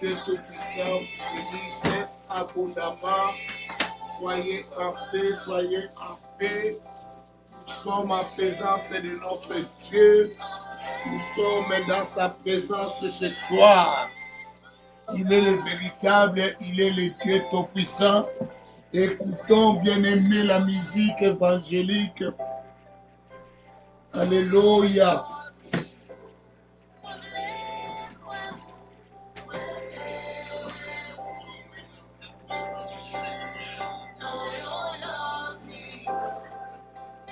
Dieu Tout-Puissant bénisse abondamment. Soyez en paix, soyez en paix. Nous sommes en présence de notre Dieu. Nous sommes dans sa présence ce soir. Il est le véritable, il est le Dieu Tout-Puissant. Écoutons, bien-aimés, la musique évangélique. Alléluia.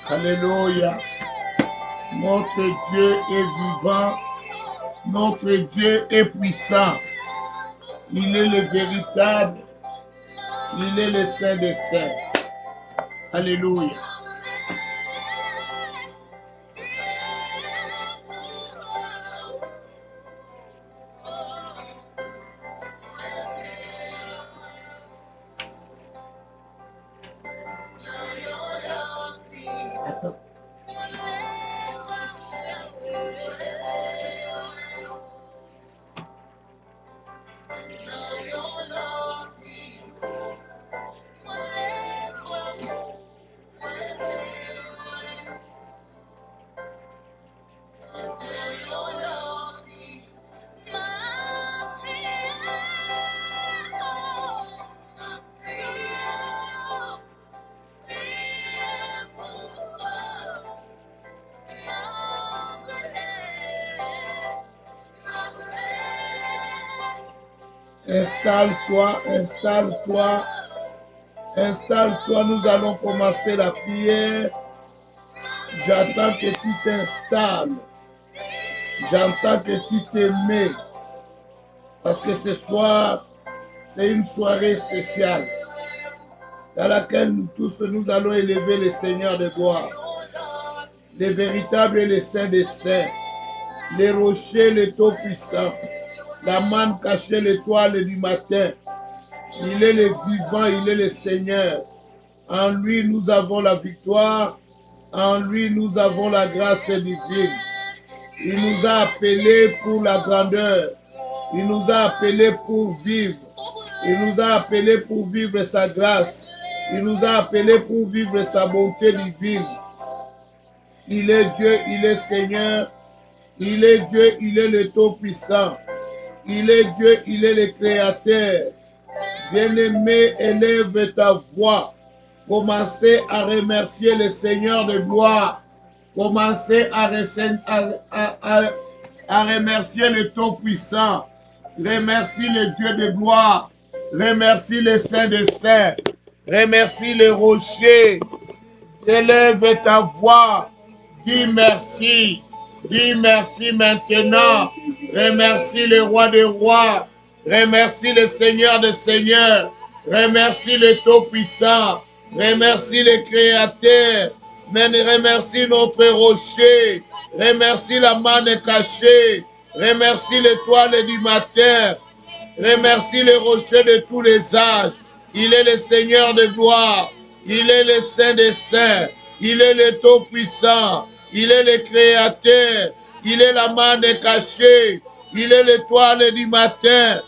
Alléluia. Notre Dieu est vivant. Notre Dieu est puissant. Il est le véritable. Il est le Saint des Saints. Alléluia. Installe-toi, installe-toi, installe-toi, nous allons commencer la prière. J'attends que tu t'installes. J'entends que tu te mets. Parce que ce soir, c'est une soirée spéciale dans laquelle nous tous, nous allons élever le Seigneur de gloire. Le véritable et le Saint des Saints. Les rochers, les taux puissants. La manne cachée, l'étoile du matin. Il est le vivant, il est le Seigneur. En lui, nous avons la victoire. En lui, nous avons la grâce divine. Il nous a appelés pour la grandeur. Il nous a appelés pour vivre. Il nous a appelés pour vivre sa grâce. Il nous a appelés pour vivre sa bonté divine. Il est Dieu, il est Seigneur. Il est Dieu, il est le Tout-Puissant. Il est Dieu, il est le Créateur. Bien-aimé, élève ta voix. Commencez à remercier le Seigneur de gloire. Commencez à remercier le Tout-Puissant. Remercie le Dieu de gloire. Remercie le Saint des Saints. Remercie le rocher. Élève ta voix. Dis merci. Dis merci maintenant. Remercie le roi des rois. Remercie le Seigneur des seigneurs. Remercie le Tout-Puissant. Remercie le Créateur. Remercie notre rocher. Remercie la manne cachée. Remercie l'étoile du matin. Remercie le rocher de tous les âges. Il est le Seigneur de gloire. Il est le Saint des Saints. Il est le Tout-Puissant. Il est le Créateur. Il est la manne cachée. Il est l'étoile du matin.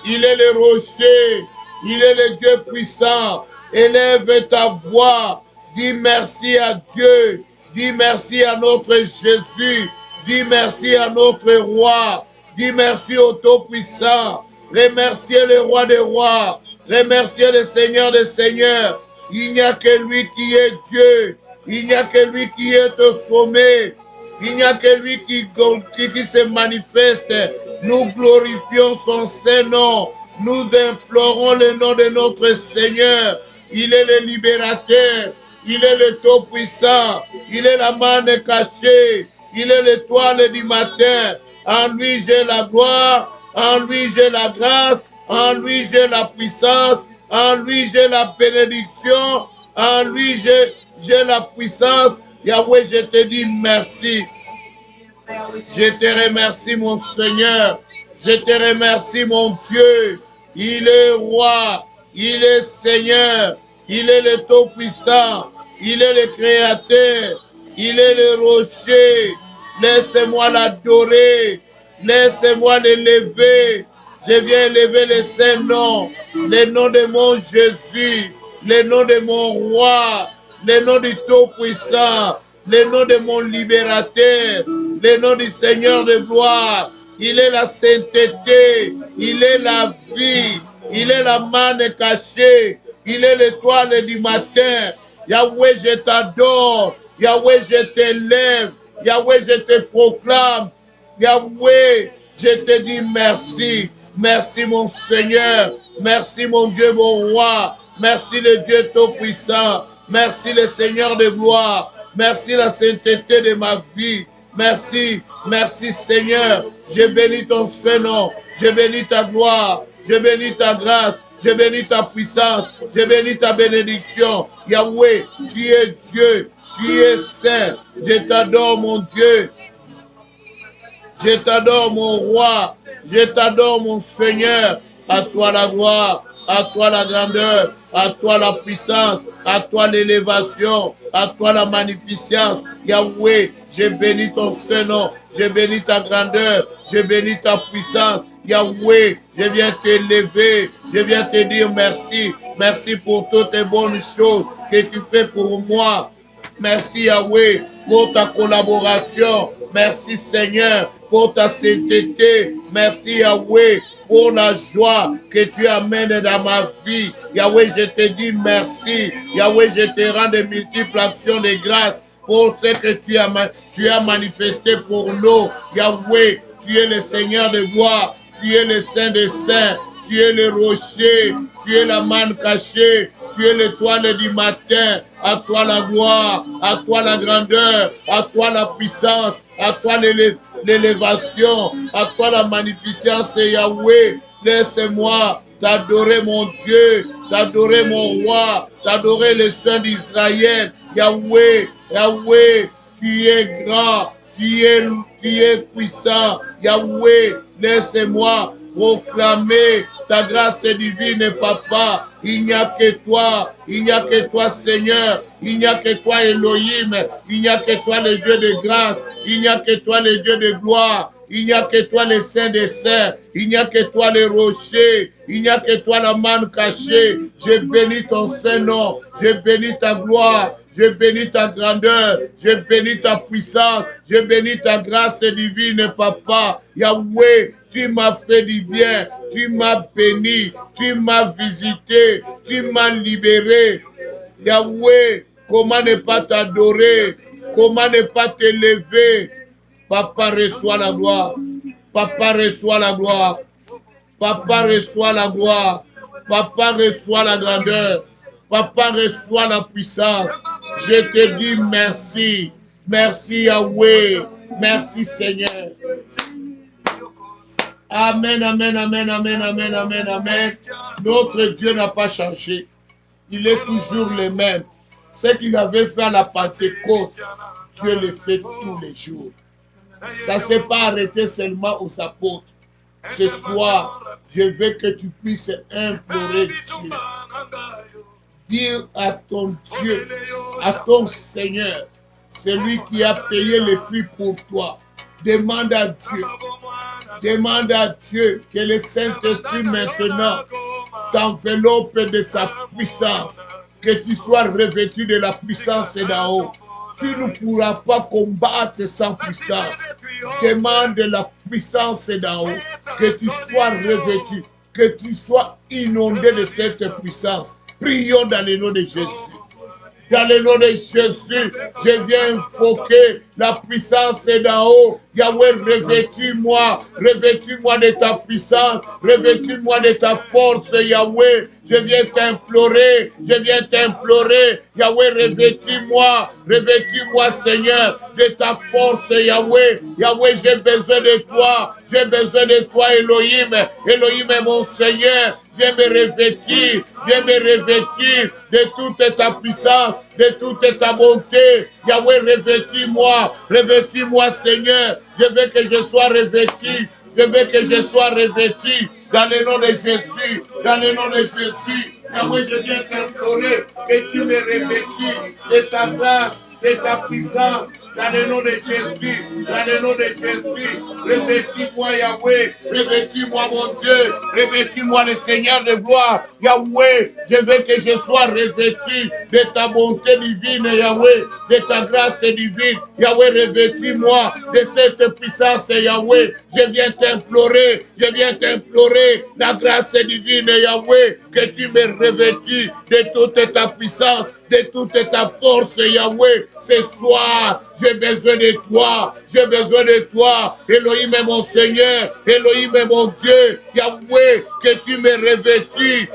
Il est le rocher. Il est le Dieu puissant. Élève ta voix. Dis merci à Dieu. Dis merci à notre Jésus. Dis merci à notre roi. Dis merci au Tout-Puissant. Remerciez le roi des rois. Remerciez le Seigneur des seigneurs. Il n'y a que lui qui est Dieu. Il n'y a que lui qui est au sommet. Il n'y a que lui qui se manifeste. Nous glorifions son Saint-Nom. Nous implorons le nom de notre Seigneur. Il est le libérateur. Il est le Tout-Puissant. Il est la manne cachée. Il est l'étoile du matin. En lui j'ai la gloire. En lui j'ai la grâce. En lui j'ai la puissance. En lui j'ai la bénédiction. En lui j'ai la puissance. Yahweh, je te dis merci. Je te remercie, mon Seigneur. Je te remercie, mon Dieu. Il est roi. Il est Seigneur. Il est le Tout-Puissant. Il est le Créateur. Il est le rocher. Laissez-moi l'adorer. Laissez-moi l'élever. Je viens élever les saints noms, les noms de mon Jésus, les noms de mon roi, les noms du Tout-Puissant, les noms de mon libérateur, les noms du Seigneur de gloire. Il est la sainteté, il est la vie, il est la manne cachée, il est l'étoile du matin. Yahweh, je t'adore, Yahweh, je t'élève, Yahweh, je te proclame, Yahweh, je te dis merci. Merci mon Seigneur, merci mon Dieu, mon roi, merci le Dieu Tout-Puissant, merci le Seigneur de gloire, merci la sainteté de ma vie, merci, merci Seigneur, je bénis ton Saint-Nom, je bénis ta gloire, je bénis ta grâce, je bénis ta puissance, je bénis ta bénédiction. Yahweh, tu es Dieu, tu es saint, je t'adore mon Dieu, je t'adore mon roi, je t'adore mon Seigneur, à toi la gloire, à toi la grandeur, à toi la puissance, à toi l'élévation, à toi la magnificence. Yahweh, je bénis ton Saint-Nom, je bénis ta grandeur, je bénis ta puissance. Yahweh, je viens t'élever, je viens te dire merci, merci pour toutes les bonnes choses que tu fais pour moi. Merci Yahweh pour ta collaboration. Merci Seigneur pour ta sainteté. Merci Yahweh pour la joie que tu amènes dans ma vie. Yahweh, je te dis merci. Yahweh, je te rends de multiples actions de grâce pour ce que tu as manifesté pour nous. Yahweh, tu es le Seigneur de gloire. Tu es le Saint des Saints. Tu es le rocher. Tu es la manne cachée. Tu es l'étoile du matin, à toi la gloire, à toi la grandeur, à toi la puissance, à toi l'élévation, à toi la magnificence, Yahweh. Laisse-moi t'adorer mon Dieu, t'adorer mon roi, t'adorer le Saint d'Israël. Yahweh, Yahweh, tu es grand, tu es puissant. Yahweh, laisse-moi proclamer ta grâce divine, Papa. Il n'y a que toi, Seigneur. Il n'y a que toi, Elohim. Il n'y a que toi, le Dieu de grâce. Il n'y a que toi, le Dieu de gloire. Il n'y a que toi, le Saint des Saints. Il n'y a que toi, le rocher. Il n'y a que toi, la manne cachée. Je bénis ton Saint-Nom. Je bénis ta gloire. Je bénis ta grandeur. Je bénis ta puissance. Je bénis ta grâce divine, Papa. Yahweh, tu m'as fait du bien. Tu m'as béni. Tu m'as visité. Tu m'as libéré. Yahweh, comment ne pas t'adorer? Comment ne pas t'élever? Papa, reçois la gloire. Papa, reçois la gloire. Papa, reçois la gloire. Papa, reçois la grandeur. Papa, reçois la puissance. Je te dis merci. Merci Yahweh. Merci Seigneur. Amen, amen, amen, amen, amen, amen, amen. Notre Dieu n'a pas changé. Il est toujours le même. Ce qu'il avait fait à la Pentecôte, Dieu le fait tous les jours. Ça ne s'est pas arrêté seulement aux apôtres. Ce soir, je veux que tu puisses implorer Dieu. Dire à ton Dieu, à ton Seigneur, celui qui a payé le prix pour toi. Demande à Dieu. Demande à Dieu que le Saint-Esprit maintenant t'enveloppe de sa puissance. Que tu sois revêtu de la puissance d'en haut. Tu ne pourras pas combattre sans puissance. Demande la puissance d'en haut. Que tu sois revêtu. Que tu sois inondé de cette puissance. Prions dans le nom de Jésus. Dans le nom de Jésus, je viens invoquer la puissance d'en haut. Yahweh, revêtis-moi de ta puissance, revêtis-moi de ta force, Yahweh. Je viens t'implorer, Yahweh, revêtis-moi, Seigneur, de ta force, Yahweh. Yahweh, j'ai besoin de toi, Elohim. Elohim est mon Seigneur. Viens me revêtir de toute ta puissance, de toute ta bonté. Yahweh, revêtis-moi, Seigneur. Je veux que je sois revêtu. Dans le nom de Jésus. Yahweh, je viens t'implorer que tu me revêtis de ta grâce, de ta puissance, dans le nom de Jésus, dans le nom de Jésus. Revêtis-moi, Yahweh, revêtis-moi, mon Dieu, revêtis-moi, le Seigneur de gloire. Yahweh, je veux que je sois revêtu de ta bonté divine, Yahweh, de ta grâce divine. Yahweh, revêtis-moi de cette puissance, Yahweh. Je viens t'implorer la grâce divine, Yahweh, que tu me revêtis de toute ta puissance, de toute ta force, Yahweh. Ce soir, j'ai besoin de toi, j'ai besoin de toi. Elohim est mon Seigneur, Elohim est mon Dieu. Yahweh, que tu me revêtis,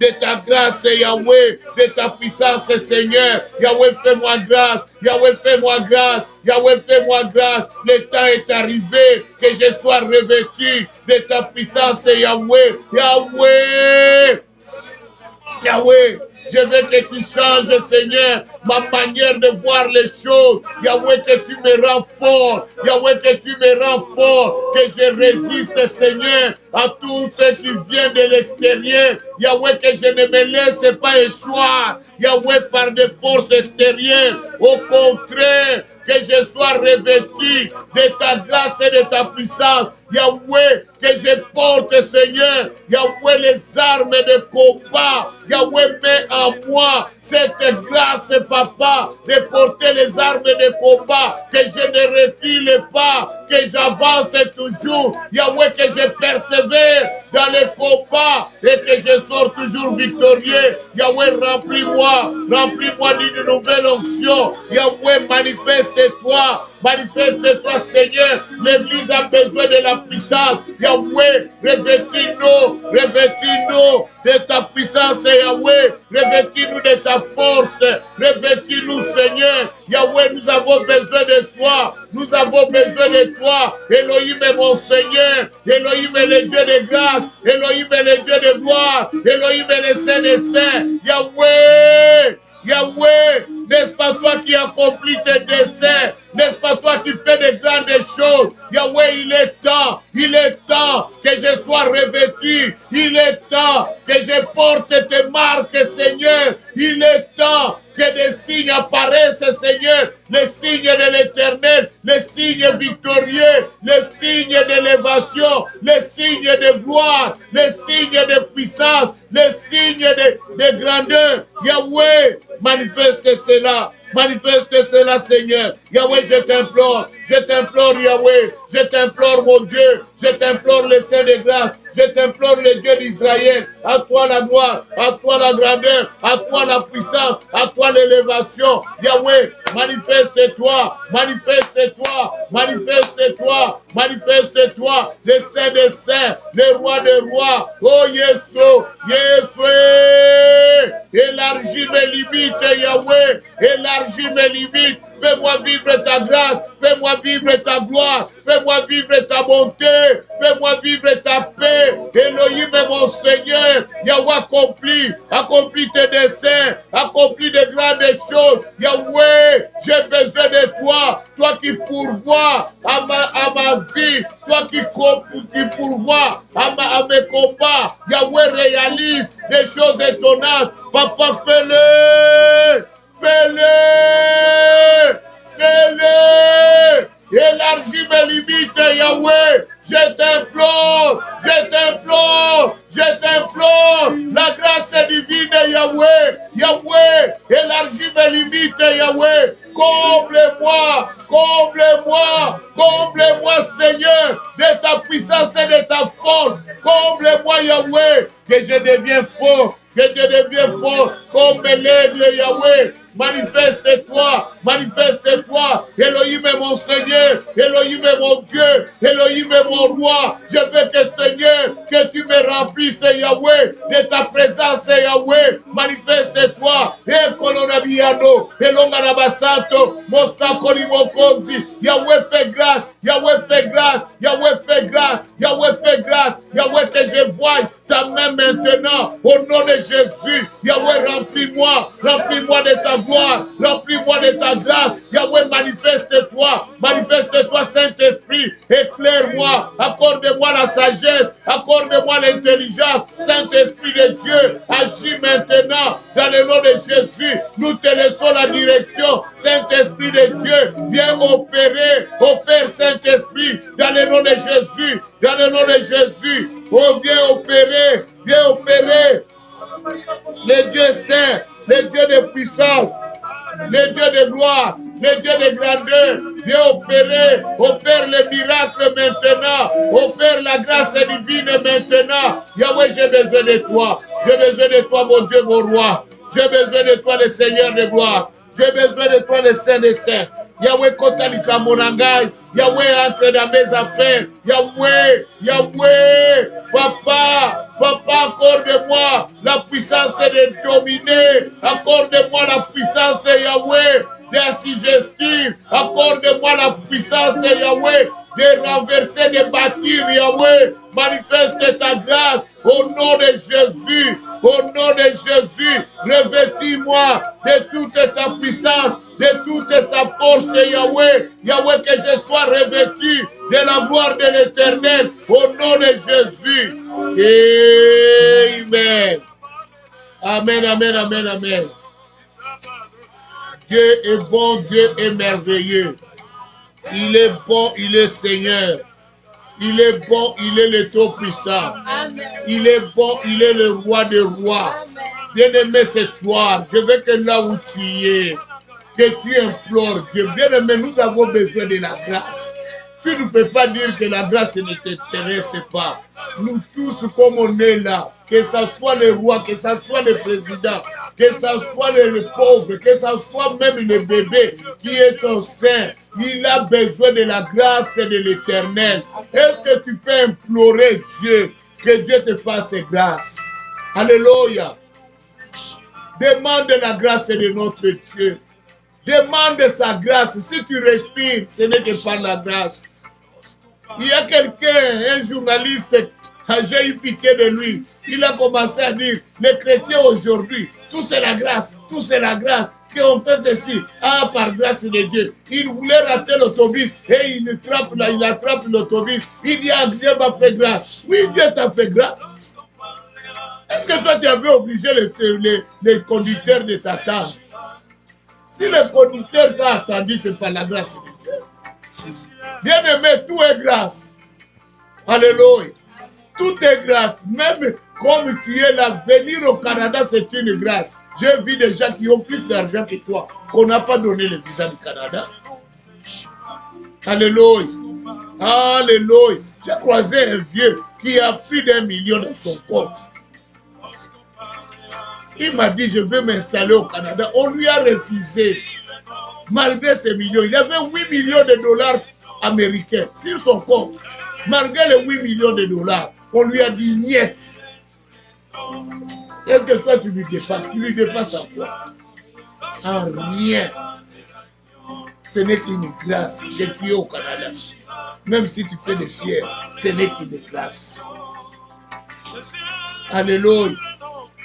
de ta grâce, Yahweh, de ta puissance, Seigneur. Yahweh, fais-moi grâce, Yahweh, fais-moi grâce, Yahweh, fais-moi grâce. Le temps est arrivé que je sois revêtu de ta puissance, Yahweh. Yahweh, Yahweh, je veux que tu changes, Seigneur, ma manière de voir les choses. Yahweh, que tu me rends fort. Yahweh, que tu me rends fort. Que je résiste, Seigneur, à tout ce qui vient de l'extérieur. Yahweh, que je ne me laisse pas échoir. Yahweh, par des forces extérieures. Au contraire, que je sois revêtu de ta grâce et de ta puissance. Yahweh, que je porte, Seigneur, Yahweh, les armes de combat. Yahweh, mets en moi cette grâce, Papa, de porter les armes de combat, que je ne recule pas, que j'avance toujours. Yahweh, que je persévère dans les combats et que je sors toujours victorieux. Yahweh, remplis-moi d'une nouvelle onction. Yahweh, manifeste-toi, Seigneur. L'Église a besoin de la puissance. Yahweh, revêtis-nous de ta puissance, Yahweh. Revêtis-nous de ta force. Revêtis-nous, Seigneur. Yahweh, nous avons besoin de toi. Nous avons besoin de toi. Elohim est mon Seigneur. Elohim est le Dieu de grâce. Elohim est le Dieu de gloire. Elohim est le Saint des Saints. Yahweh, Yahweh, n'est-ce pas toi qui accomplis tes desseins? N'est-ce pas toi qui fais de grandes choses? Yahweh, il est temps que je sois revêtu. Il est temps que je porte tes marques, Seigneur. Il est temps que des signes apparaissent, Seigneur. Les signes de l'Éternel, les signes victorieux, les signes d'élévation, les signes de gloire, les signes de puissance, les signes de grandeur. Yahweh, manifeste cela. Manifeste cela, Seigneur. Yahweh, je t'implore, Yahweh. Je t'implore, mon Dieu. Je t'implore, le Saint de grâce. Je t'implore, le Dieu d'Israël. À toi la gloire, à toi la grandeur, à toi la puissance, à toi l'élévation. Yahweh, manifeste-toi, manifeste-toi, manifeste-toi, manifeste-toi. Le Saint des saints, le Roi des rois. Oh, Yeshua, Yeshua. Élargis mes limites, Yahweh. Élargis mes limites. Fais-moi vivre ta grâce. Fais-moi vivre ta gloire. Fais-moi vivre ta bonté. Fais-moi vivre ta paix. Elohim est mon Seigneur. Yahweh, accomplis tes desseins. Accomplis de grandes choses. Yahweh, j'ai besoin de toi. Toi qui pourvois à ma vie. Toi qui pourvois à mes combats. Yahweh, réalise des choses étonnantes. Papa, fais-le. Fais-le. Fais-le. Élargis mes limites, Yahweh. Je t'implore, la grâce divine, Yahweh. Yahweh, élargis mes limites, Yahweh. Comble-moi, Seigneur, de ta puissance et de ta force. Comble-moi, Yahweh, que je deviens fort, comme l'aigle, Yahweh. Manifeste-toi, Elohim est mon Seigneur, Elohim est mon Dieu, Elohim est mon roi. Je veux que, Seigneur, que tu me remplisses, Yahweh, de ta présence, Yahweh. Manifeste-toi, Ekolonabiano, Elongarabasanto, Mosakoli Mokonzi. Yahweh, fais grâce, Yahweh, fais grâce. Yahweh, fais grâce. Yahweh, fais grâce. Yahweh, que je voie ta main maintenant. Au nom de Jésus. Yahweh, remplis-moi. Remplis-moi de ta gloire. Remplis-moi de ta grâce. Yahweh, manifeste-toi. Manifeste-toi, Saint-Esprit. Éclaire-moi. Accorde-moi la sagesse. Accorde-moi l'intelligence. Saint-Esprit de Dieu, agis maintenant dans le nom de Jésus. Nous te laissons la direction. Saint-Esprit de Dieu, viens opérer. Opère, Saint-Esprit, dans le nom de Jésus. Dans le nom de Jésus. Oh, viens opérer. Viens opérer. Le Dieu saint, le Dieu de puissance, le Dieu de gloire, le Dieu de grandeur, viens opérer, opère les miracles maintenant, opère la grâce divine maintenant. Yahweh, j'ai besoin de toi, j'ai besoin de toi, mon Dieu, mon roi, j'ai besoin de toi, le Seigneur de gloire, j'ai besoin de toi, le Saint des Saints. Yahweh, Kotalika Monangai, Yahweh, entre dans mes affaires, Yahweh, Yahweh, Papa, Papa, accorde-moi la puissance de dominer, accorde-moi la puissance, Yahweh, d'assujettir, accorde-moi la puissance, Yahweh, de renverser, de bâtir, Yahweh, manifeste ta grâce, au nom de Jésus, au nom de Jésus, revêtis-moi de toute ta puissance, de toute sa force, Yahweh, Yahweh, que je sois revêtu de la gloire de l'Éternel, au nom de Jésus. Amen. Amen, amen, amen, amen. Dieu est bon, Dieu est merveilleux. Il est bon, il est Seigneur. Il est bon, il est le Tout-Puissant. Il est bon, il est le roi des rois. Bien-aimé, ce soir, je veux que là où tu es, que tu implores Dieu. Bien-aimé, nous avons besoin de la grâce. Tu ne peux pas dire que la grâce ne t'intéresse pas. Nous tous, comme on est là, que ce soit les rois, que ce soit les présidents, que ce soit les pauvres, que ce soit même le bébé qui est au sein, il a besoin de la grâce de l'Éternel. Est-ce que tu peux implorer Dieu, que Dieu te fasse grâce? Alléluia. Demande la grâce de notre Dieu. Demande sa grâce. Si tu respires, ce n'est que par la grâce. Il y a quelqu'un, un journaliste, j'ai eu pitié de lui. Il a commencé à dire, les chrétiens aujourd'hui, tout c'est la grâce, tout c'est la grâce, qu'on fait ceci, ah, par grâce de Dieu. Il voulait rater l'autobus et il attrape l'autobus. Il dit, ah, Dieu m'a fait grâce. Oui, Dieu t'a fait grâce. Est-ce que toi, tu avais obligé les conducteurs de t'attendre? Si le conducteur t'a attendu, c'est par la grâce de Dieu. Bien-aimé, tout est grâce. Alléluia. Tout est grâce. Même comme tu es là, venir au Canada, c'est une grâce. J'ai vu des gens qui ont plus d'argent que toi, qu'on n'a pas donné le visa du Canada. Alléluia. Alléluia. J'ai croisé un vieux qui a plus d'1 million dans son compte. Il m'a dit, je veux m'installer au Canada. On lui a refusé. Malgré ces millions, il y avait 8 millions de dollars américains sur son compte. Malgré les 8 millions de dollars, on lui a dit niet. Est-ce que toi tu lui dépasses? Tu lui dépasses en quoi? En rien. Ce n'est qu'une grâce. J'ai tué au Canada. Même si tu fais des fiers, ce n'est qu'une grâce. Alléluia.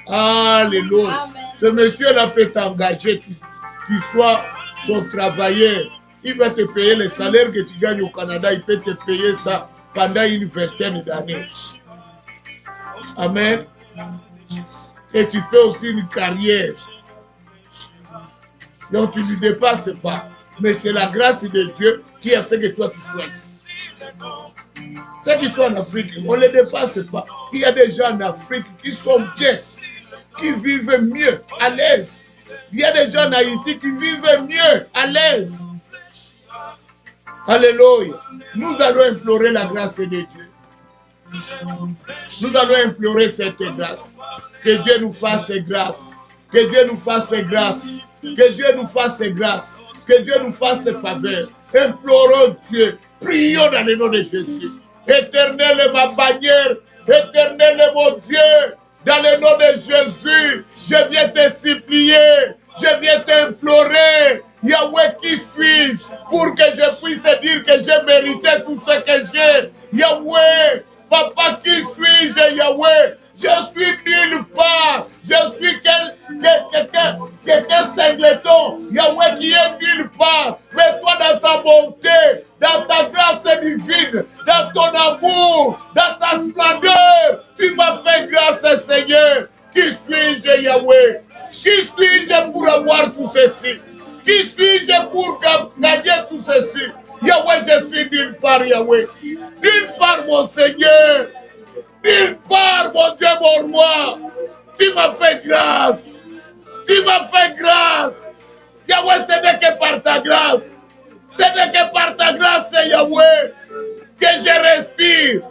Alléluia. Ce monsieur-là peut t'engager, tu sois son travailleur. Il va te payer le salaire que tu gagnes au Canada. Il peut te payer ça pendant une vingtaine d'années. Amen. Et tu fais aussi une carrière. Donc tu ne dépasses pas. Mais c'est la grâce de Dieu qui a fait que toi tu sois ici. Ceux qui sont en Afrique, on ne les dépasse pas. Il y a des gens en Afrique qui sont bien, qui vivent mieux, à l'aise. Il y a des gens en Haïti qui vivent mieux, à l'aise. Alléluia. Nous allons implorer la grâce de Dieu. Nous allons implorer cette grâce. Que Dieu nous fasse grâce. Que Dieu nous fasse grâce. Que Dieu nous fasse grâce. Que Dieu nous fasse faveur. Implorons Dieu. Prions dans le nom de Jésus. Éternel est ma bannière. Éternel est mon Dieu. Dans le nom de Jésus, je viens te supplier. Je viens t'implorer. Yahweh, qui suis-je pour que je puisse dire que je prospérité, tout ce que j'ai. Yahweh, papa, qui suis-je, Yahweh? Je suis nulle part. Je suis quelqu'un singleton. Yahweh qui est nulle part. Mais toi, dans ta bonté, dans ta grâce divine, dans ton amour, dans ta splendeur, tu m'as fait grâce, Seigneur. Qui suis-je, Yahweh? Qui suis-je pour avoir tout ceci? Qui suis-je pour gagner tout ceci? Yahweh, je suis nulle part, Yahweh. Nulle part, mon Seigneur. Nulle part, mon Dieu, mon roi. Tu m'as fait grâce. Tu m'as fait grâce. Yahweh, ce n'est que par ta grâce. Ce n'est que par ta grâce, Yahweh, que je respire,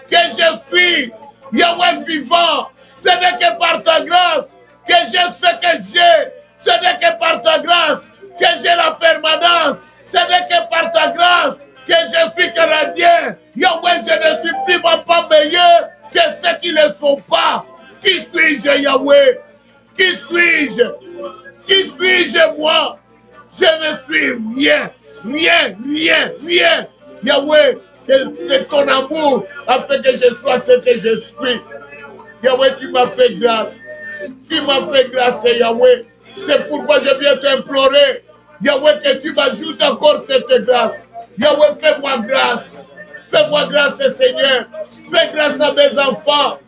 que je suis, Yahweh vivant. Ce n'est que par ta grâce que j'ai ce que j'ai. Ce n'est que par ta grâce que j'ai la permanence. Ce n'est que par ta grâce que je suis canadien. Yahweh, je ne suis plus pas meilleur que ceux qui ne sont pas. Qui suis-je, Yahweh? Qui suis-je? Qui suis-je, moi? Je ne suis rien. Rien. Yahweh, c'est ton amour afin que je sois ce que je suis. Yahweh, tu m'as fait grâce. Tu m'as fait grâce, Yahweh. C'est pourquoi je viens t'implorer. Yahweh, que tu m'ajoutes encore cette grâce. Yahweh, fais-moi grâce. Fais-moi grâce, Seigneur. Fais grâce à mes enfants.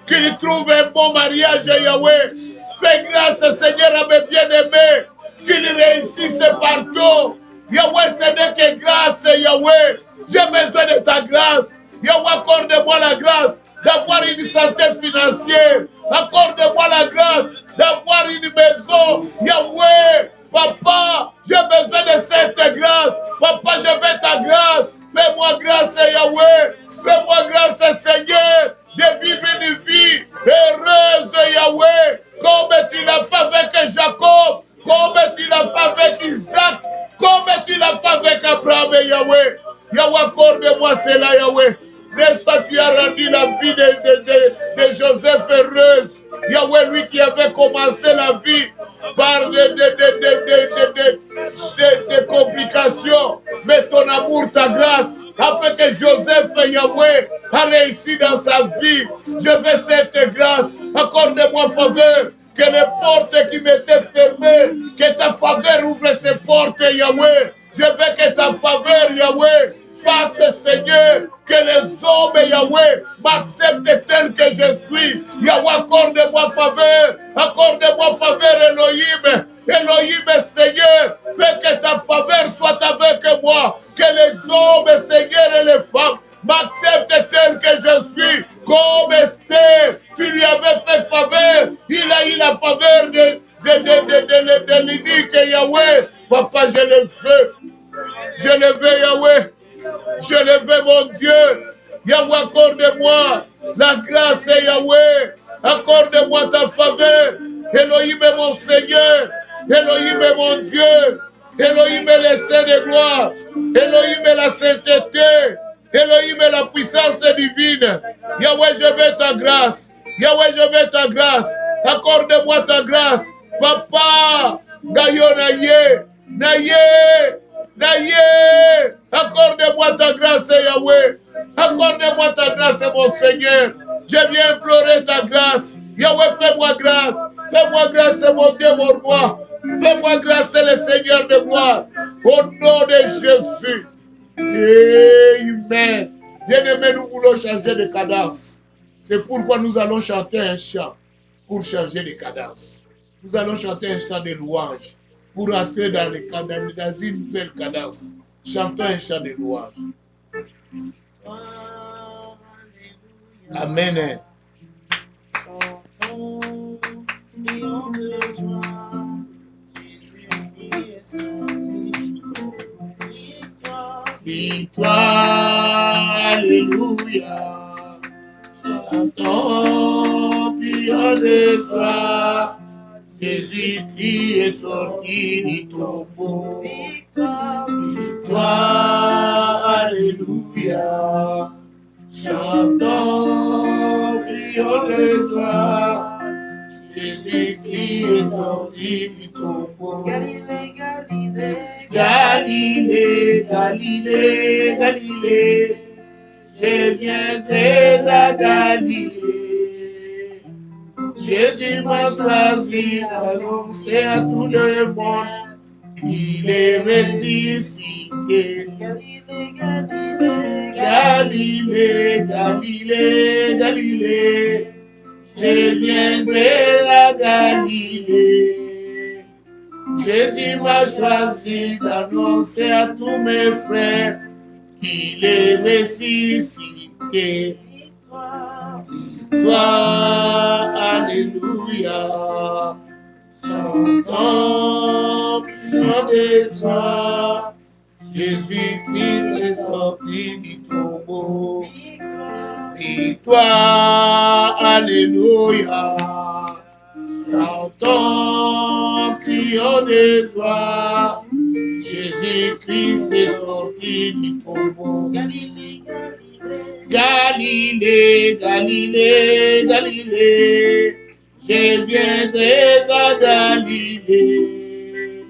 Qu'ils trouvent un bon mariage, Yahweh. Fais grâce, Seigneur, à mes bien-aimés. Qu'ils réussissent partout. Yahweh, ce n'est que grâce, Yahweh. J'ai besoin de ta grâce. Yahweh, accorde-moi la grâce d'avoir une santé financière. Accorde-moi la grâce d'avoir une maison. Yahweh, papa, j'ai besoin de cette grâce. Papa, je veux ta grâce. Fais-moi grâce, Yahweh. Fais-moi grâce, Seigneur, de vivre une vie heureuse, Yahweh. Comme tu l'as fait avec Jacob, comme tu l'as fait avec Isaac, comme tu l'as fait avec Abraham, Yahweh. Yahweh, accorde-moi cela, Yahweh. N'est-ce pas, tu as rendu la vie de Joseph heureuse. Yahweh, lui qui avait commencé la vie par des complications. Mais ton amour, ta grâce, afin que Joseph, Yahweh, a réussi dans sa vie. Je veux cette grâce. Accorde-moi faveur. Que les portes qui m'étaient fermées, que ta faveur ouvre ces portes, Yahweh. Je veux que ta faveur, Yahweh, fasse, Seigneur, que les hommes, Yahweh, m'acceptent tel que je suis. Yahweh, accorde-moi faveur, Elohim. Elohim, Seigneur, fais que ta faveur soit avec moi. Que les hommes, Seigneur, et les femmes m'acceptent tel que je suis. Comme Esther, tu lui avais fait faveur. Il a eu la faveur de l'unique Yahweh. Papa, je le veux. Je le veux, Yahweh. Je le veux, mon Dieu. Yahweh, accorde-moi la grâce, Yahweh. Accorde-moi ta faveur. Elohim est mon Seigneur. Elohim est mon Dieu. Elohim est le Saint de gloire. Elohim est la sainteté. Elohim est la puissance divine. Yahweh, je veux ta grâce. Yahweh, je veux ta grâce. Accorde-moi ta grâce. Papa, Gaïo Naye. Accorde-moi ta grâce, Yahweh. Accorde-moi ta grâce, mon Seigneur. Je viens implorer ta grâce. Yahweh, fais-moi grâce. Fais-moi grâce, mon Dieu, mon roi. Fais-moi grâce, le Seigneur de gloire. Au nom de Jésus. Amen. Bien-aimés, nous voulons changer de cadence. C'est pourquoi nous allons chanter un chant pour changer de cadence. Nous allons chanter un chant de louange pour entrer dans une nouvelle cadence. Chantons un chant de louange. Amen. Victoire, alléluia. Chantons, prions de toi. Jésus-Christ est sorti du tombeau. Victoire, alléluia. Chantons, prions de toi. Jésus-Christ est sorti du tombeau. Galilée, Galilée, Galilée, Galilée, je viendrai à Galilée. Jésus m'a choisi d'annoncer à tout le monde qu'il est ressuscité. Galilée, Galilée, Galilée, je viendrai à Galilée. Jésus m'a choisi d'annoncer à tous mes frères qu'il est ressuscité. Victoire, alléluia. Chantons prions de toi. Jésus-Christ est sorti du tombeau. Victoire, alléluia. Chantons, prions de joie. Jésus-Christ est sorti du tombeau. Galilée, Galilée, Galilée, Galilée, je viendrai à Galilée.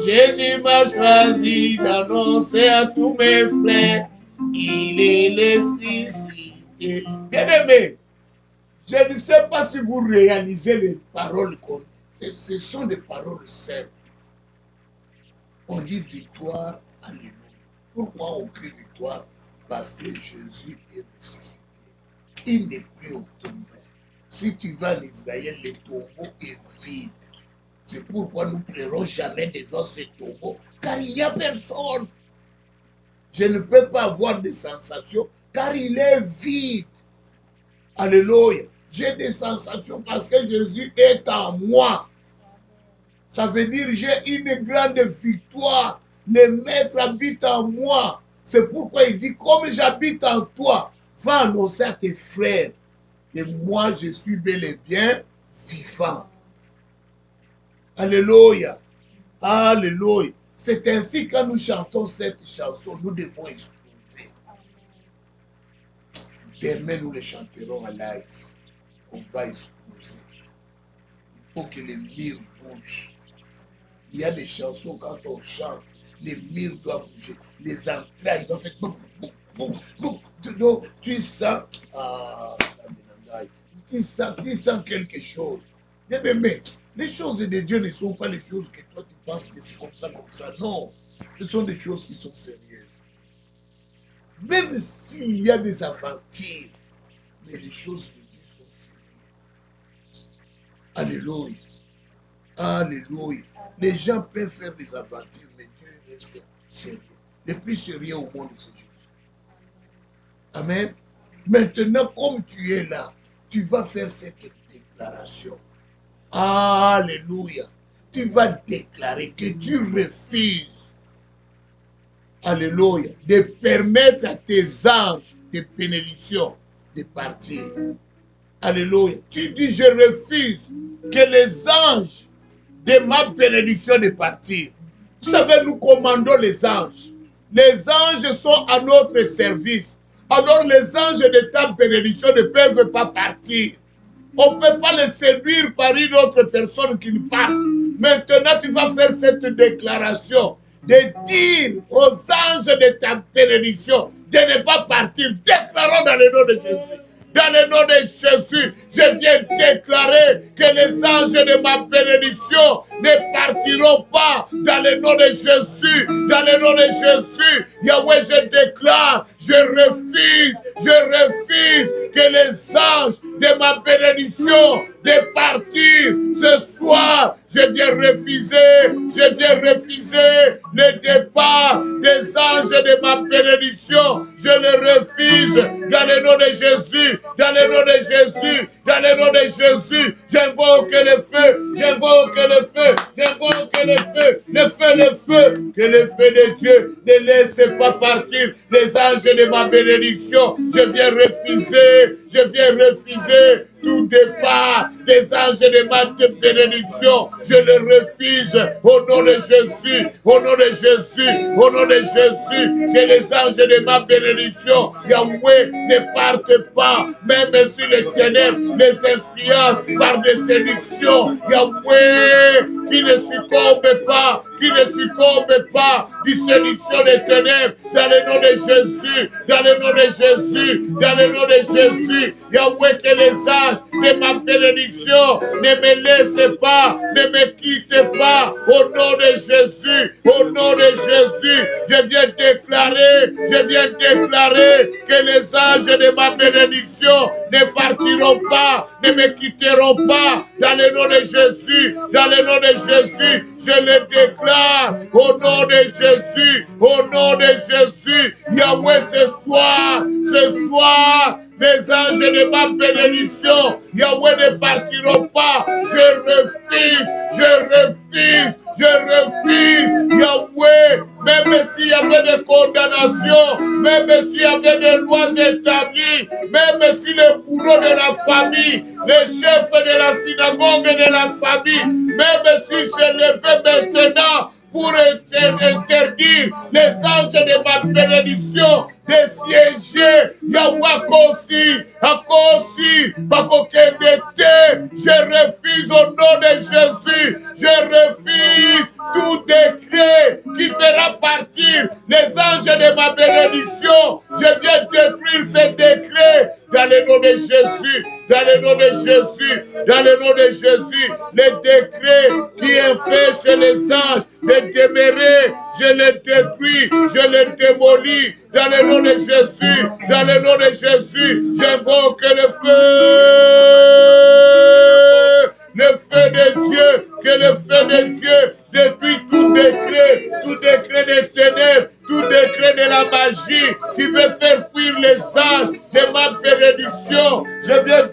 Jésus m'a choisi d'annoncer à tous mes frères qu'il est ressuscité. Bien-aimés, je ne sais pas si vous réalisez les paroles qu'on dit. Ce sont des paroles simples. On dit victoire, alléluia. Pourquoi on crie victoire? Parce que Jésus est ressuscité. Il n'est plus au tombeau. Si tu vas en Israël, le tombeau est vide. C'est pourquoi nous ne pleurons jamais devant ce tombeau, car il n'y a personne. Je ne peux pas avoir des sensations, car il est vide. Alléluia. J'ai des sensations parce que Jésus est en moi. Ça veut dire que j'ai une grande victoire. Le Maître habite en moi. C'est pourquoi il dit, comme j'habite en toi, va annoncer à tes frères que moi je suis bel et bien vivant. Alléluia. Alléluia. C'est ainsi que quand nous chantons cette chanson, nous devons exploser. Demain, nous les chanterons en live. On va exploser. Il faut que les murs bougent. Il y a des chansons, quand on chante, les murs doivent bouger. Les entrailles doivent faire boum, boum, boum, boum. Donc, tu sens, tu sens quelque chose. Mais les choses de Dieu ne sont pas les choses que toi tu penses que c'est comme ça. Non, ce sont des choses qui sont sérieuses. Même s'il y a des aventures, mais les choses de Dieu sont sérieuses. Alléluia. Alléluia. Les gens peuvent faire des aventures, mais Dieu reste sérieux. Le plus sérieux au monde, c'est Jésus. Amen. Maintenant, comme tu es là, tu vas faire cette déclaration. Alléluia. Tu vas déclarer que tu refuses, alléluia, de permettre à tes anges de bénédiction de partir. Alléluia. Tu dis, je refuse que les anges de ma bénédiction de partir. Vous savez, nous commandons les anges. Les anges sont à notre service. Alors les anges de ta bénédiction ne peuvent pas partir. On ne peut pas les séduire par une autre personne qui parte. Maintenant, tu vas faire cette déclaration de dire aux anges de ta bénédiction de ne pas partir. Déclarons dans le nom de Jésus. Dans le nom de Jésus, je viens déclarer que les anges de ma bénédiction ne partiront pas. Dans le nom de Jésus, dans le nom de Jésus, Yahweh, je déclare, je refuse que les anges de ma bénédiction de partir ce soir. Je viens refuser le départ des anges de ma bénédiction. Je le refuse dans le nom de Jésus, dans le nom de Jésus, dans le nom de Jésus. J'invoque le feu, j'invoque le feu, j'invoque le feu, le feu, le feu. Que le feu de Dieu ne laisse pas partir les anges de ma bénédiction. Je viens refuser tout départ des anges de ma bénédiction. Je le refuse au nom de Jésus, au nom de Jésus, au nom de Jésus. Que les anges de ma bénédiction, Yahweh, ne partent pas, même si les ténèbres les influencent par des séductions. Yahweh, qui ne succombe pas, qui ne succombe pas des séductions des ténèbres, dans le nom de Jésus, dans le nom de Jésus, dans le nom de Jésus. Yahweh, que les anges de ma bénédiction ne me laissent pas, ne me quittent pas, au nom de Jésus, au nom de Jésus. Je viens déclarer que les anges de ma bénédiction ne partiront pas, ne me quitteront pas, dans le nom de Jésus, dans le nom de Jésus, je le déclare, au nom de Jésus, au nom de Jésus. Yahweh, ce soir, les anges de ma bénédiction, Yahweh, ne partiront pas. Je refuse, Yahweh, même s'il y avait des condamnations, même s'il y avait des lois établies, même si les bourreaux de la famille, les chefs de la synagogue et de la famille, même s'ils se levaient maintenant pour interdire les anges de ma bénédiction de siéger, Yahweh à cause, je refuse au nom de Jésus, je refuse tout décret qui fera partir les anges de ma bénédiction. Je viens détruire ces décrets dans le nom de Jésus, dans le nom de Jésus, dans le nom de Jésus. Les décrets qui empêchent les anges de demeurer, je les détruis, je les démolis dans le nom de Jésus, dans le nom de Jésus. J'invoque le feu de Dieu, que le feu de Dieu détruit tout décret des ténèbres, tout décret de la magie qui veut faire fuir les anges de ma bénédiction. Je viens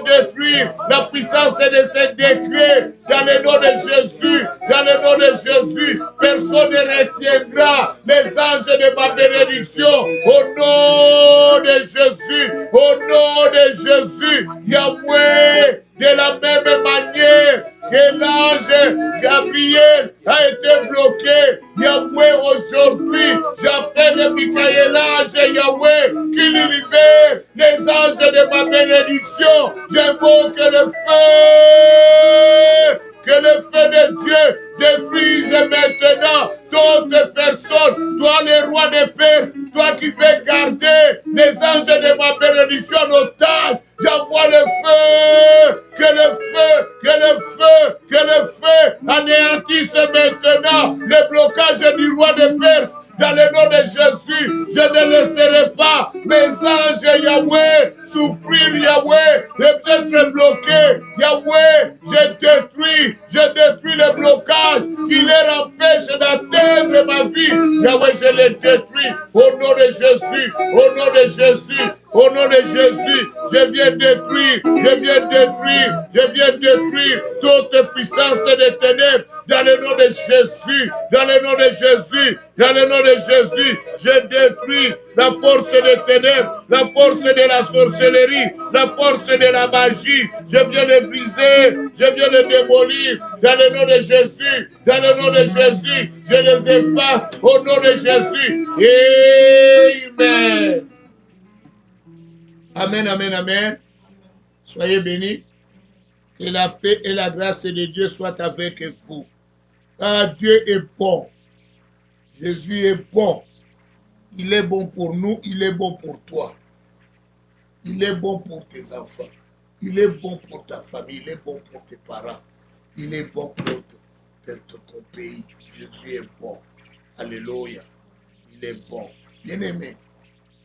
détruire la puissance de ces décrets dans le nom de Jésus, dans le nom de Jésus. Personne ne retiendra les anges de ma bénédiction au nom de Jésus, au nom de Jésus. Yahweh, de la même manière que l'ange Gabriel a été bloqué, Yahweh, aujourd'hui, j'appelle Michael l'ange, Yahweh, qu'il libère les anges de ma bénédiction. J'invoque le feu, que le feu de Dieu détruise maintenant d'autres personnes. Toi, le roi des Perses, toi qui veux garder les anges de ma bénédiction en otage, j'envoie le feu, que le feu anéantisse maintenant le blocage du roi des Perses. Dans le nom de Jésus, je ne laisserai pas mes anges, Yahweh, souffrir, Yahweh, et être bloqués. Yahweh, je détruis le blocage qui les empêche d'atteindre ma vie. Yahweh, je les détruis au nom de Jésus, au nom de Jésus. Au nom de Jésus, je viens détruire toute puissance des ténèbres. Dans le nom de Jésus, dans le nom de Jésus, dans le nom de Jésus, je détruis la force des ténèbres, la force de la sorcellerie, la force de la magie. Je viens le briser, je viens le démolir. Dans le nom de Jésus, dans le nom de Jésus, je les efface au nom de Jésus. Amen. Amen, amen, amen. Soyez bénis. Que la paix et la grâce de Dieu soient avec vous. Car Dieu est bon. Jésus est bon. Il est bon pour nous, il est bon pour toi. Il est bon pour tes enfants. Il est bon pour ta famille, il est bon pour tes parents. Il est bon pour ton pays. Jésus est bon. Alléluia. Il est bon. Bien-aimé.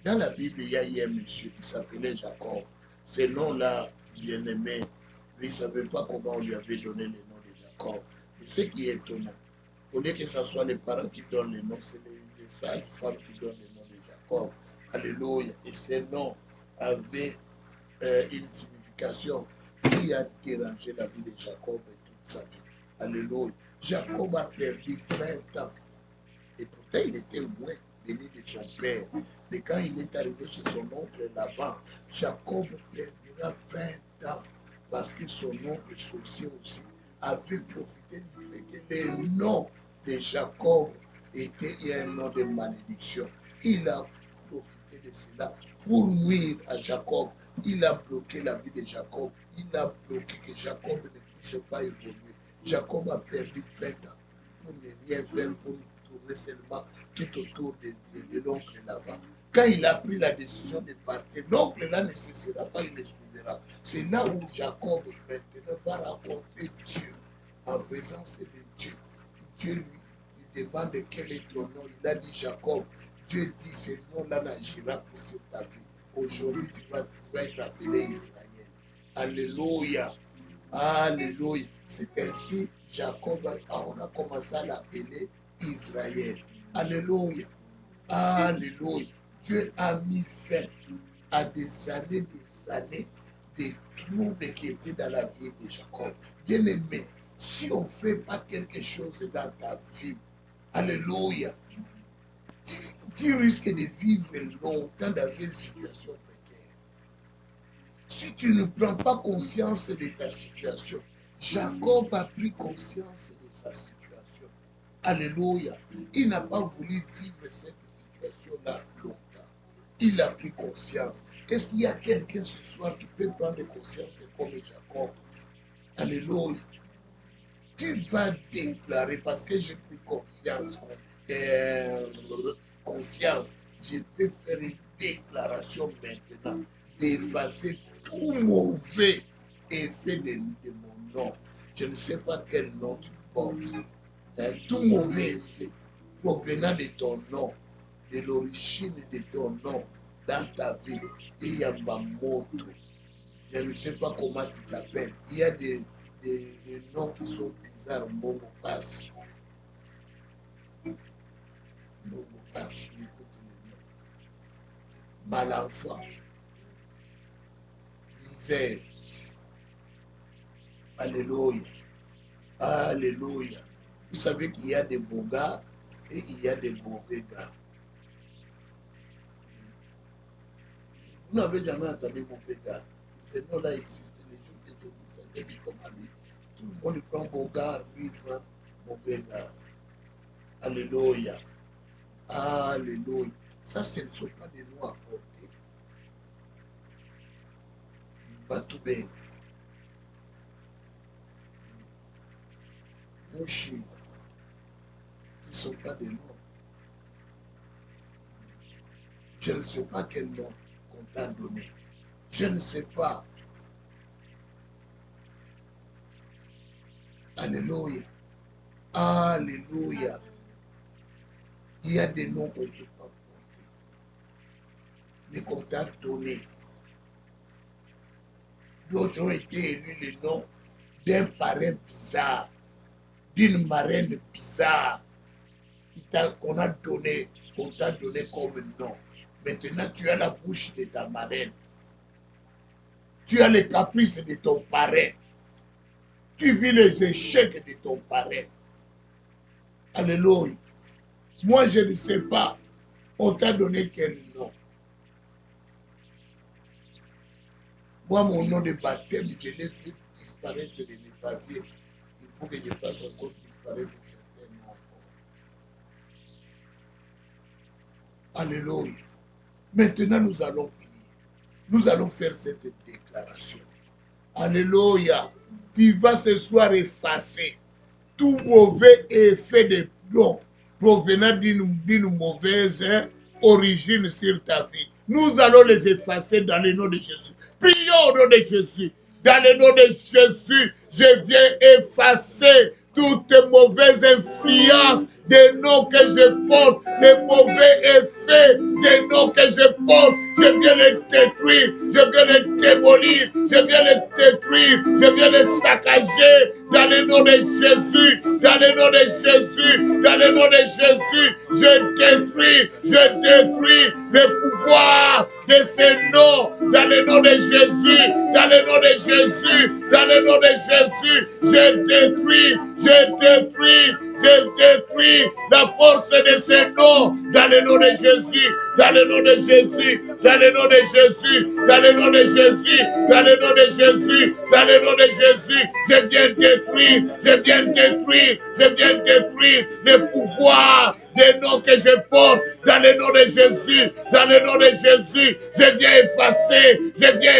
Dans la Bible, il y a un monsieur qui s'appelait Jacob. Ce nom-là, bien-aimé, il ne savait pas comment on lui avait donné le nom de Jacob. Et ce qui est étonnant, au lieu que ce soit les parents qui donnent le nom, c'est les sages femmes qui donnent le nom de Jacob. Alléluia. Et ce nom avait une signification qui a dérangé la vie de Jacob et toute sa vie. Alléluia. Jacob a perdu 20 ans. Et pourtant, il était loin béni de son père. Mais quand il est arrivé chez son oncle Laban, Jacob perdira 20 ans parce que son oncle sorcier aussi avait profité du fait que le nom de Jacob était un nom de malédiction. Il a profité de cela pour nuire à Jacob. Il a bloqué la vie de Jacob. Il a bloqué que Jacob ne puisse pas évoluer. Jacob a perdu 20 ans. bien faire pour nous tourner seulement tout autour de l'oncle là-bas. Quand il a pris la décision de partir, l'oncle là ne cessera pas, il le suivra. C'est là où Jacob maintenant va raconter Dieu en présence de Dieu. Dieu lui demande quel est ton nom. Il a dit Jacob. Dieu dit ce nom-là n'agira plus sur ta vie. Aujourd'hui, tu vas être appelé Israël. Alléluia. Alléluia. C'est ainsi Jacob, on a commencé à l'appeler Israël. Alléluia. Alléluia. Dieu a mis fin à des années de troubles qui étaient dans la vie de Jacob. Bien aimé, si on ne fait pas quelque chose dans ta vie, alléluia, tu risques de vivre longtemps dans une situation précaire. Si tu ne prends pas conscience de ta situation, Jacob a pris conscience de sa situation. Alléluia. Il n'a pas voulu vivre cette situation-là longtemps. Il a pris conscience. Est-ce qu'il y a quelqu'un ce soir qui peut prendre conscience comme Jacob? Alléluia. Tu vas déclarer, parce que j'ai pris conscience, je vais faire une déclaration maintenant d'effacer tout mauvais effet de mon nom. Je ne sais pas quel nom tu portes. Tout mauvais effet provenant de ton nom, de l'origine de ton nom dans ta vie. Il y a Mamoto. Je ne sais pas comment tu t'appelles. Il y a des noms qui sont bizarres. Momo passe. Momo passe. Écoute les noms. Malenfant. Misère. Alléluia. Alléluia. Vous savez qu'il y a des beaux gars et il y a des mauvais gars. Vous n'avez jamais entendu mauvais gars. Ce nom-là existe. Les jours que Dieu dit ça, Dieu dit comme à lui. Tout le monde prend beau gars, lui il prend mauvais gars. Alléluia. Alléluia. Ça, ce ne sont pas des noms à porter. Pas tout bien. Mouchi. Ce ne sont pas des noms. Je ne sais pas quel nom qu'on t'a donné. Je ne sais pas. Alléluia. Alléluia. Il y a des noms qu'on ne peut pas porter. Mais qu'on t'a donné. D'autres ont été élus le nom d'un parrain bizarre, d'une marraine bizarre, qu'on a donné, qu'on t'a donné comme nom. Maintenant, tu as la bouche de ta marraine. Tu as les caprices de ton parrain. Tu vis les échecs de ton parrain. Alléluia. Moi, je ne sais pas. On t'a donné quel nom? Moi, mon nom de baptême, je l'ai fait disparaître de mes papiers. Il faut que je fasse encore disparaître certains noms encore. Alléluia. Maintenant, nous allons prier. Nous allons faire cette déclaration. Alléluia. Tu vas ce soir effacer tout mauvais effet de plomb provenant d'une mauvaise origine sur ta vie. Nous allons les effacer dans le nom de Jésus. Prions au nom de Jésus. Dans le nom de Jésus, je viens effacer toute mauvaise influence des noms que je porte, les mauvais effets des noms que je porte. Je viens les détruire, je viens les démolir, je viens les détruire, je viens les saccager dans le nom de Jésus, dans le nom de Jésus, dans le nom de Jésus. Je détruis le pouvoir de ces noms dans le nom de Jésus, dans le nom de Jésus, dans le nom de Jésus. Je détruis la force de ces noms dans le nom de Jésus, dans le nom de Jésus, dans le nom de Jésus, dans le nom de Jésus, dans le nom de Jésus, dans le nom de Jésus. Je viens détruire le pouvoir des noms que je porte, dans le nom de Jésus, dans le nom de Jésus, je viens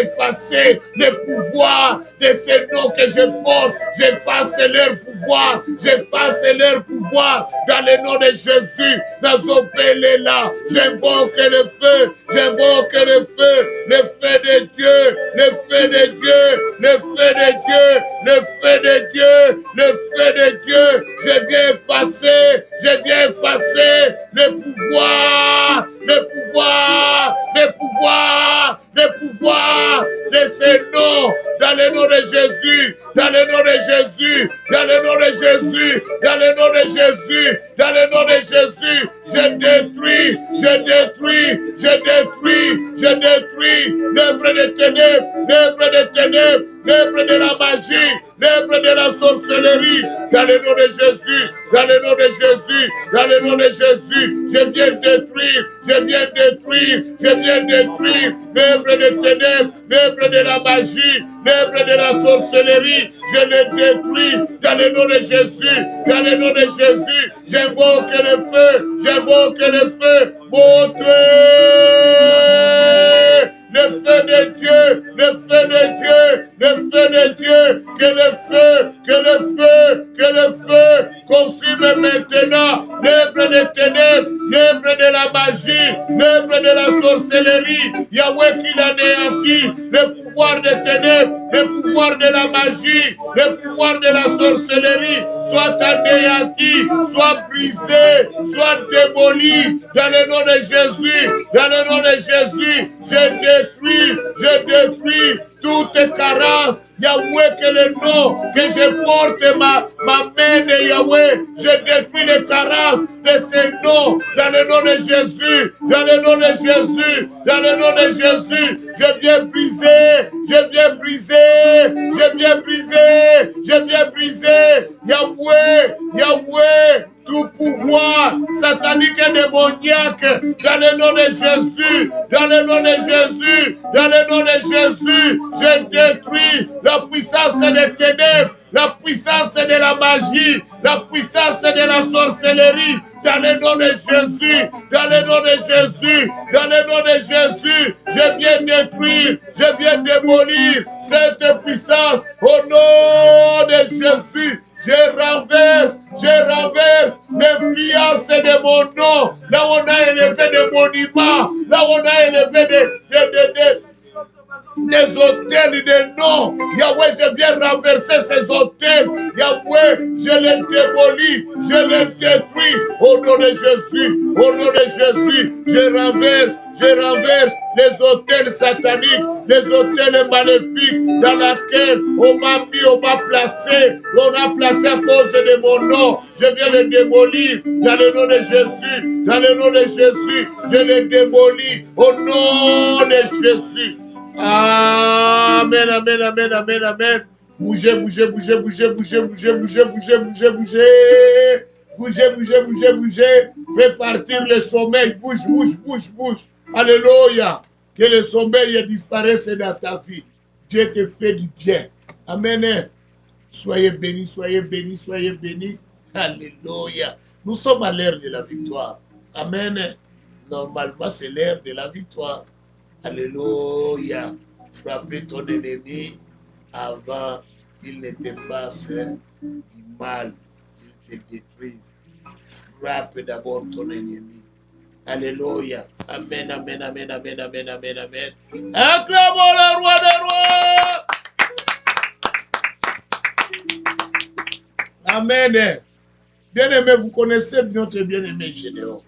effacer le pouvoir de ces noms que je porte, j'efface leur pouvoir, j'efface leur pouvoir, dans le nom de Jésus, dans ce là, j'invoque le feu, le feu de Dieu, le feu de Dieu, le feu de Dieu, le feu de Dieu, le feu de Dieu, je viens effacer le pouvoir, de ces noms, dans le nom de Jésus, dans le nom de Jésus, dans le nom de Jésus, dans le nom de Jésus, dans le nom de Jésus, je détruis l'œuvre des ténèbres, l'œuvre de la magie, l'œuvre de la sorcellerie, dans le nom de Jésus, dans le nom de Jésus, dans le nom de Jésus, je viens détruire l'œuvre des ténèbres, l'œuvre de la magie, l'œuvre de la sorcellerie, je le détruis dans le nom de Jésus, dans le nom de Jésus, j'invoque le feu, montre le feu de Dieu, le feu de Dieu, le feu de Dieu, que le feu consume maintenant l'œuvre des ténèbres, l'œuvre de la magie, l'œuvre de la sorcellerie, Yahweh qui l'anéantit, le pouvoir des ténèbres, le pouvoir de la magie, le pouvoir de la sorcellerie, soit anéanti, soit brisé, soit démoli, dans le nom de Jésus, dans le nom de Jésus, je détruis toute carence, Yahweh, que le nom que je porte ma main de Yahweh, je détruis les carences de ces noms, dans le nom de Jésus, dans le nom de Jésus, dans le nom de Jésus, je viens briser, Yahweh, tout pouvoir satanique et démoniaque, dans le nom de Jésus, dans le nom de Jésus, dans le nom de Jésus, je détruis la puissance des ténèbres, la puissance de la magie, la puissance de la sorcellerie, dans le nom de Jésus, dans le nom de Jésus, dans le nom de Jésus, je viens détruire, je viens démolir cette puissance au nom de Jésus. Je renverse l'influence de mon nom, là où on a élevé des monuments, là où on a élevé des hôtels de noms. Yahweh, je viens renverser ces hôtels. Yahweh, je les démolis, je les détruis au nom de Jésus. Au nom de Jésus, je renverse les hôtels sataniques, les hôtels maléfiques dans lesquels on m'a placé à cause de mon nom. Je viens les démolir dans le nom de Jésus. Dans le nom de Jésus, je les démolis au nom de Jésus. Amen, amen, amen, amen, amen. Bougez. Fais partir le sommeil. Bouge. Alléluia. Que le sommeil disparaisse dans ta vie. Dieu te fait du bien. Amen. Soyez bénis. Alléluia. Nous sommes à l'heure de la victoire. Amen. Normalement, c'est l'heure de la victoire. Alléluia. Frappez ton ennemi avant qu'il ne te fasse du mal, qu'il te détruise. Frappe d'abord ton ennemi. Alléluia. Amen. Acclamons le roi des rois. Amen. Bien-aimé, vous connaissez notre bien-aimé Gédéon.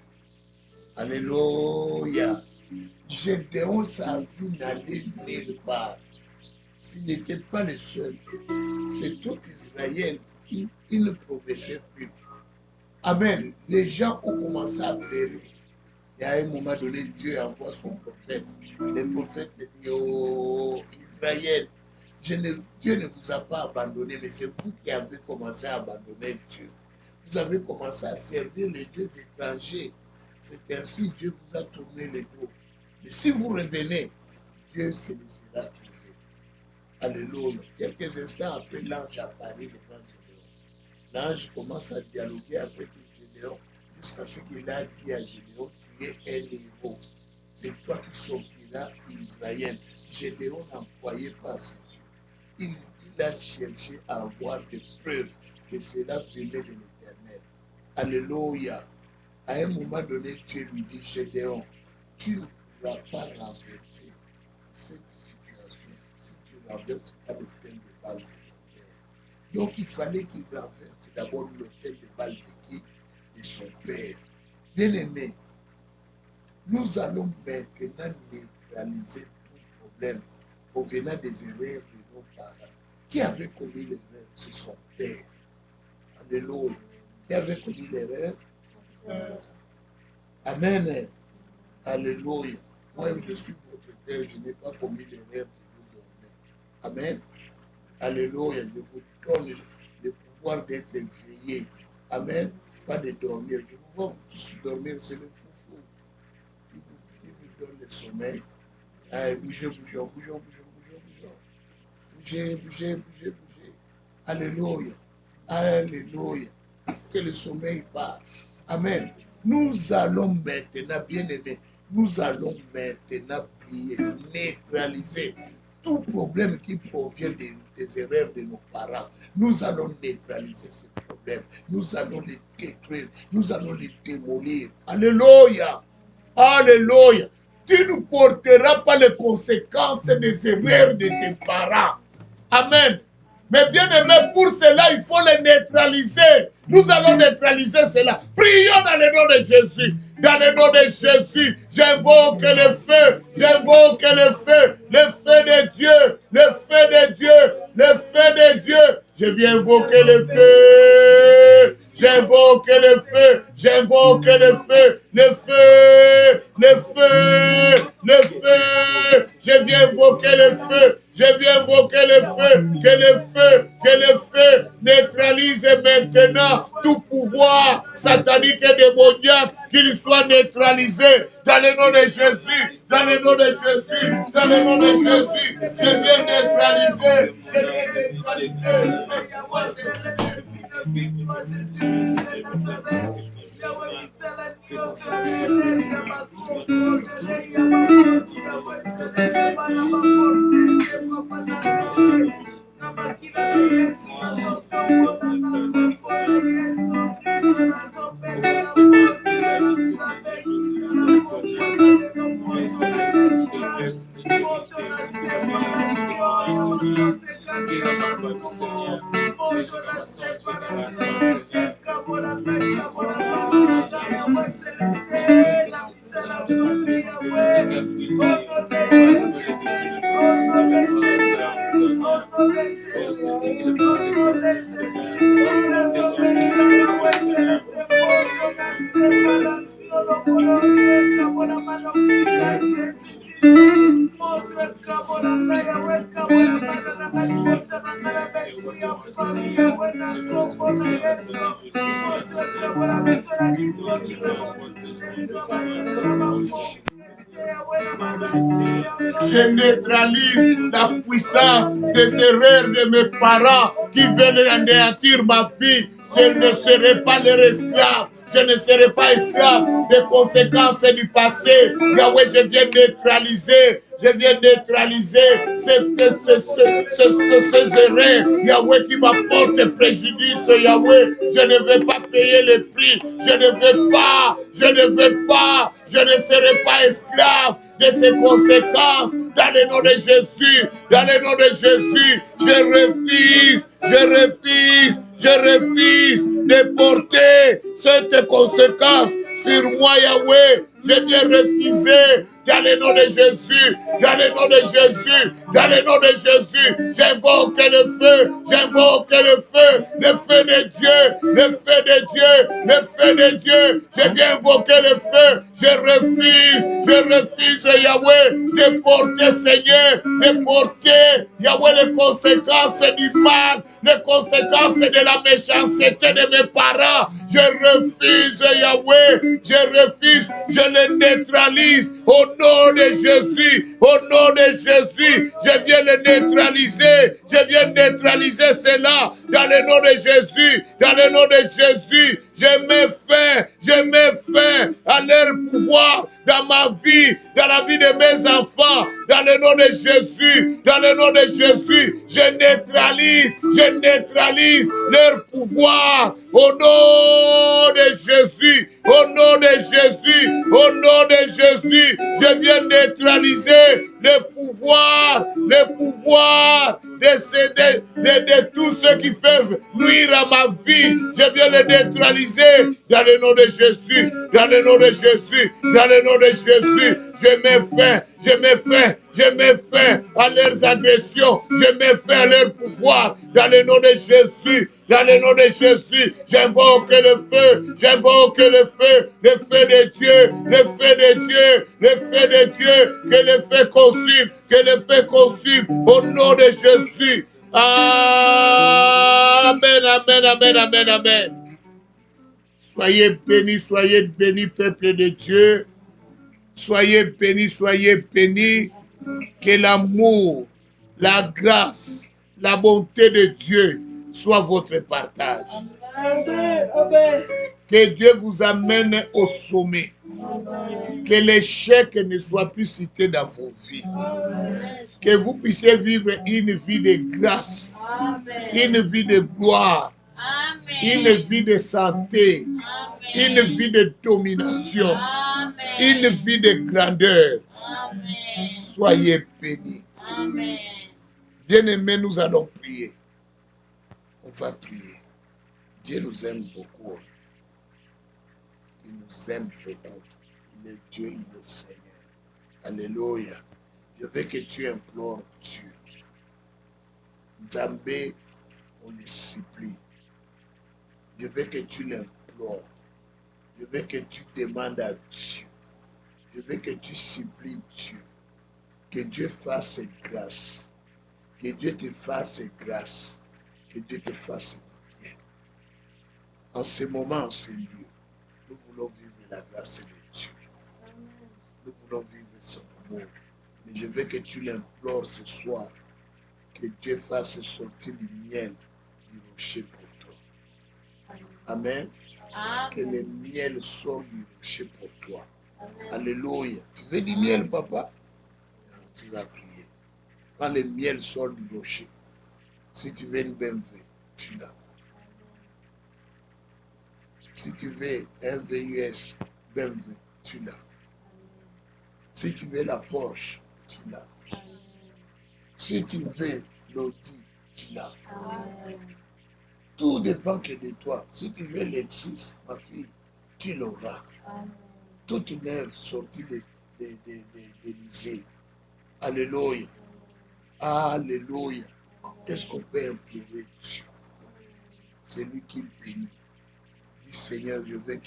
Alléluia. Gédéon, sa vie n'allait nulle part. S'il n'était pas le seul, c'est tout Israël qui ne progressait plus. Amen. Les gens ont commencé à pleurer. Et à un moment donné, Dieu envoie son prophète. Le prophète dit, oh Israël, Dieu ne vous a pas abandonné, mais c'est vous qui avez commencé à abandonner Dieu. Vous avez commencé à servir les dieux étrangers. C'est ainsi Dieu vous a tourné le dos. Mais si vous revenez, Dieu se laissera trouver. Alléluia. Quelques instants après, l'ange apparaît devant Gédéon. L'ange commence à dialoguer avec Gédéon. jusqu'à ce qu'il a dit à Gédéon, tu es un héros. C'est toi qui sortiras Israël. Gédéon n'employait pas ce Dieu. Il a cherché à avoir des preuves que cela venait de l'Éternel. Alléluia. À un moment donné, Dieu lui dit, Gédéon, tu ne pourras pas renverser cette situation si tu ne renverses pas l'autel de Baal de ton père. Donc il fallait qu'il renverse d'abord l'autel de Baal de son père. Bien aimé, nous allons maintenant neutraliser tout problème au venant des erreurs de nos parents. Qui avait commis l'erreur? C'est son père. Alléluia. Qui avait commis l'erreur? Amen. Alléluia. Moi, je suis votre père, je n'ai pas commis l'erreur de vous dormir. Amen. Alléluia. Je vous donne le pouvoir d'être éveillé. Amen. Pas de dormir. Je vous vois tous dormir, c'est le foufou. Il vous donne le sommeil. Bougez. Bougez. Alléluia. Alléluia. Que le sommeil parte. Amen. Nous allons maintenant, bien aimés, nous allons maintenant prier, neutraliser tout problème qui provient des erreurs de nos parents. Nous allons neutraliser ces problèmes. Nous allons les détruire. Nous allons les démolir. Alléluia. Alléluia. Tu ne porteras pas les conséquences des erreurs de tes parents. Amen. Mais bien aimé, pour cela, il faut les neutraliser. Nous allons neutraliser cela. Prions dans le nom de Jésus. Dans le nom de Jésus, j'invoque le feu. J'invoque le feu. Le feu de Dieu. Le feu de Dieu. Le feu de Dieu. Je viens invoquer le feu. J'invoque le feu. J'invoque le feu. Le feu. Le feu. Le feu. Je viens invoquer le feu. Je viens invoquer le feu, que le feu neutralise maintenant tout pouvoir satanique et démoniaque, qu'il soit neutralisé dans le nom de Jésus, dans le nom de Jésus, dans le nom de Jésus. Je viens neutraliser, je neutralise la puissance des erreurs de mes parents qui veulent anéantir ma vie. Je ne serai pas leur esclave. Je ne serai pas esclave des conséquences du passé. Yahweh, je viens neutraliser. Je viens neutraliser ces erreurs. Yahweh, qui m'apporte préjudice. Yahweh, je ne vais pas payer le prix. Je ne serai pas esclave de ces conséquences. Dans le nom de Jésus, dans le nom de Jésus, je refuse de porter cette conséquence sur moi, Yahweh. Je viens refuser dans le nom de Jésus, dans le nom de Jésus, dans le nom de Jésus. J'invoque le feu, le feu de Dieu, le feu de Dieu, le feu de Dieu. Je viens invoquer le feu. Je refuse, Yahweh, de porter, Seigneur, de porter, Yahweh, les conséquences du mal, les conséquences de la méchanceté de mes parents. Je refuse, Yahweh, je le neutralise au nom de Jésus. Au nom de Jésus, je viens le neutraliser. Je viens neutraliser cela dans le nom de Jésus. Dans le nom de Jésus, je mets fin à leur pouvoir dans ma vie, dans la vie de mes enfants. Dans le nom de Jésus, dans le nom de Jésus, je neutralise leur pouvoir. Au nom de Jésus, au nom de Jésus, au nom de Jésus, je viens neutraliser le pouvoir de tous ceux qui peuvent nuire à ma vie. Je viens le neutraliser dans le nom de Jésus, dans le nom de Jésus, dans le nom de Jésus. Je mets fin à leurs agressions, je mets fin à leur pouvoir dans le nom de Jésus. Dans le nom de Jésus, j'invoque le feu de Dieu, le feu de Dieu, le feu de Dieu, que le feu consume, au nom de Jésus. Amen, amen, amen, amen, amen. Soyez bénis, peuple de Dieu. Soyez bénis, que l'amour, la grâce, la bonté de Dieu soit votre partage. Que Dieu vous amène au sommet. Que l'échec ne soit plus cité dans vos vies. Que vous puissiez vivre une vie de grâce, une vie de gloire, une vie de santé, une vie de domination, une vie de grandeur. Soyez bénis. Bien-aimés, nous allons prier. On va prier. Dieu nous aime beaucoup. Il nous aime beaucoup. Il est Dieu, il est Seigneur. Alléluia. Je veux que tu implores Dieu. Nzambé, on le supplie. Je veux que tu l'implores. Je veux que tu demandes à Dieu. Je veux que tu supplies Dieu. Que Dieu fasse grâce. Que Dieu te fasse grâce. Que Dieu te fasse bien. En ce moment, en ce lieu, nous voulons vivre la grâce de Dieu. Nous voulons vivre son amour. Mais je veux que tu l'implores ce soir. Que Dieu fasse sortir du miel du rocher pour toi. Amen. Amen. Que le miel sorte du rocher pour toi. Amen. Alléluia. Tu veux du miel, papa? Tu vas prier. Quand le miel sort du rocher, si tu veux une BMW, tu l'as. Si tu veux un VUS BMW, tu l'as. Si tu veux la Porsche, tu l'as. Si tu veux l'Audi, tu l'as. Tout dépend que de toi. Si tu veux Lexus, ma fille, tu l'auras. Toute neuve sortie de l'Élysée. Alléluia. Alléluia. Qu'est-ce qu'on peut implorer Dieu? C'est lui qui bénit. Dis Seigneur, je veux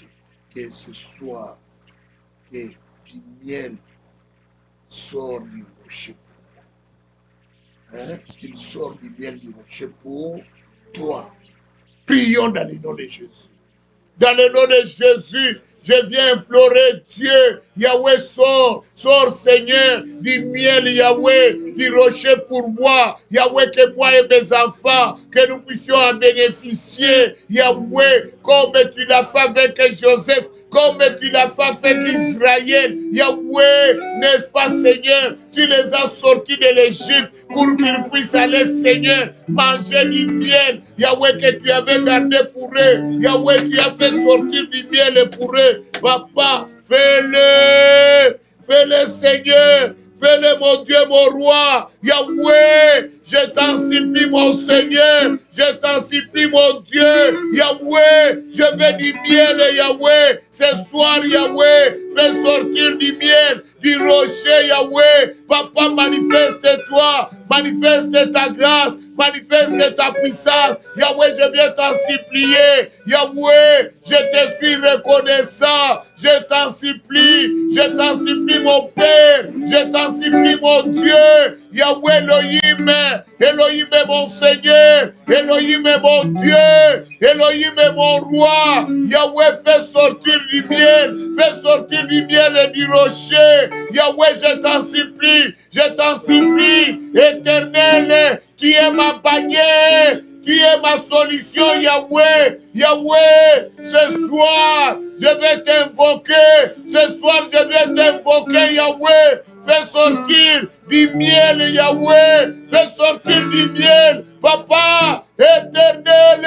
que ce soir, que du miel sort du rocher pour moi. Qu'il sort du miel du rocher pour toi. Prions dans le nom de Jésus. Dans le nom de Jésus, je viens implorer Dieu. Yahweh, sort Seigneur, du miel, Yahweh, du rocher pour moi. Yahweh, que moi et mes enfants, que nous puissions en bénéficier. Yahweh, comme tu l'as fait avec Joseph, comme tu l'as fait avec Israël. Yahweh, n'est-ce pas, Seigneur, tu les as sortis de l'Égypte pour qu'ils puissent aller, Seigneur, manger du miel. Yahweh, que tu avais gardé pour eux. Yahweh, tu as fait sortir du miel pour eux. Papa, fais-le, Seigneur. Fais-le, mon Dieu, mon roi. Yahweh, je t'en supplie, mon Seigneur. Je t'en supplie, mon Dieu. Yahweh, je veux du miel, Yahweh. Ce soir, Yahweh, fais sortir du miel, du rocher, Yahweh. Papa, manifeste-toi. Manifeste ta grâce. manifeste ta puissance. Yahweh, je viens t'en supplier. Yahweh, je te suis reconnaissant. Je t'en supplie mon Père. Je t'en supplie mon Dieu. Yahweh Elohim, Elohim est mon Seigneur. Elohim est mon Dieu. Elohim est mon roi. Yahweh, fais sortir du miel. Fais sortir du miel et du rocher. Yahweh, je t'en supplie. Je t'en supplie. Éternel, tu es ma bannière. Tu es ma solution, Yahweh. Yahweh, ce soir, je vais t'invoquer. Ce soir, je vais t'invoquer, Yahweh. Fais sortir du miel, Yahweh. Fais sortir du miel. Papa, éternel,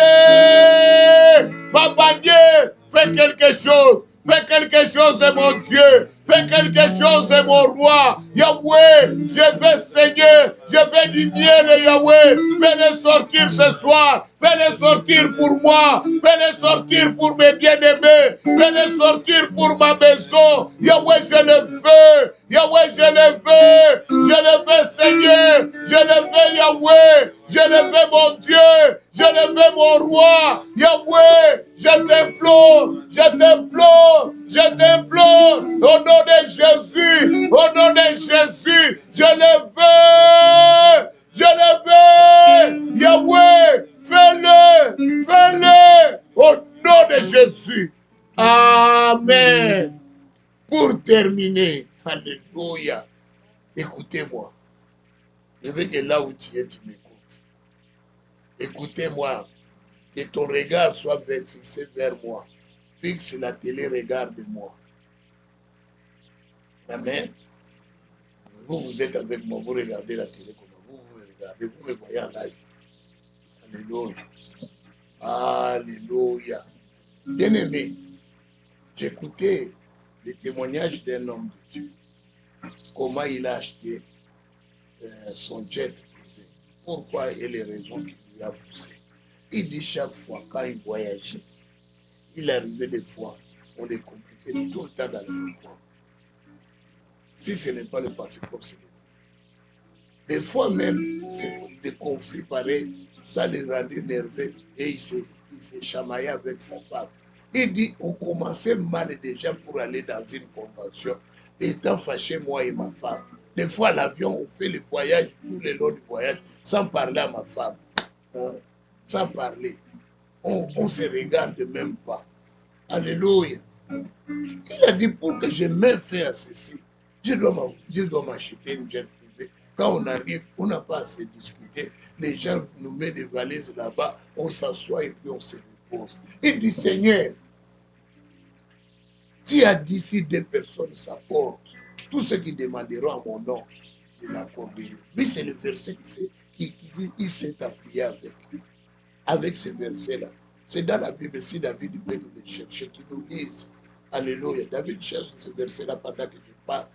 ma bannière, fais quelque chose. Fais quelque chose, mon Dieu. Fais quelque chose, mon roi. Yahweh, je vais saigner. Je vais du miel, Yahweh. Fais-le sortir ce soir. Fais-le sortir pour moi. Fais-le sortir pour mes bien-aimés. Fais-le sortir pour ma maison. Yahweh, je le veux. Yahweh, je le veux. Je le veux, Seigneur. Je le veux, Yahweh. Je le veux, mon Dieu. Je le veux, mon roi. Yahweh, je t'implore. Je t'implore. Je t'implore. Au nom de Jésus. Au nom de Jésus. Je le veux. Je le veux. Yahweh, fais-le. Fais-le. Au nom de Jésus. Amen. Pour terminer, alléluia, écoutez-moi. Je veux que là où tu es, tu m'écoutes. Écoutez-moi. Que ton regard soit fixé vers moi. Fixe la télé, regarde-moi. Amen. Vous êtes avec moi, vous regardez la télé comme vous me regardez, vous me voyez en live. Alléluia. Alléluia. Bien-aimé, j'écoutais le témoignage d'un homme de Dieu. Comment il a acheté son jet privé. Pourquoi et les raisons qui lui a poussé. Il dit chaque fois quand il voyageait, il arrivait des fois, on les compliquait tout le temps dans le coin. Si ce n'est pas le passeport, c'est le des fois même, c'est des conflits pareils, ça les rendait nerveux et il s'est chamaillé avec sa femme. Il dit, on commençait mal déjà pour aller dans une convention, étant fâché moi et ma femme. Des fois, à l'avion, on fait le voyage, tout le long du voyage, sans parler à ma femme. Sans parler. On ne se regarde même pas. Alléluia. Il a dit, pour que je m'aie fait à ceci, je dois m'acheter une jet privée. Quand on arrive, on n'a pas à se discuter. Les gens nous mettent des valises là-bas, on s'assoit et puis on se repose. Il dit, Seigneur, tu as dit si deux personnes s'apportent, tous ceux qui demanderont à mon nom, je l'accorderai. Lui, c'est le verset qui s'est appuyé avec ce verset-là. C'est dans la Bible, si David veut nous le chercher, qui nous dise, alléluia, David cherche ce verset-là pendant que je parle.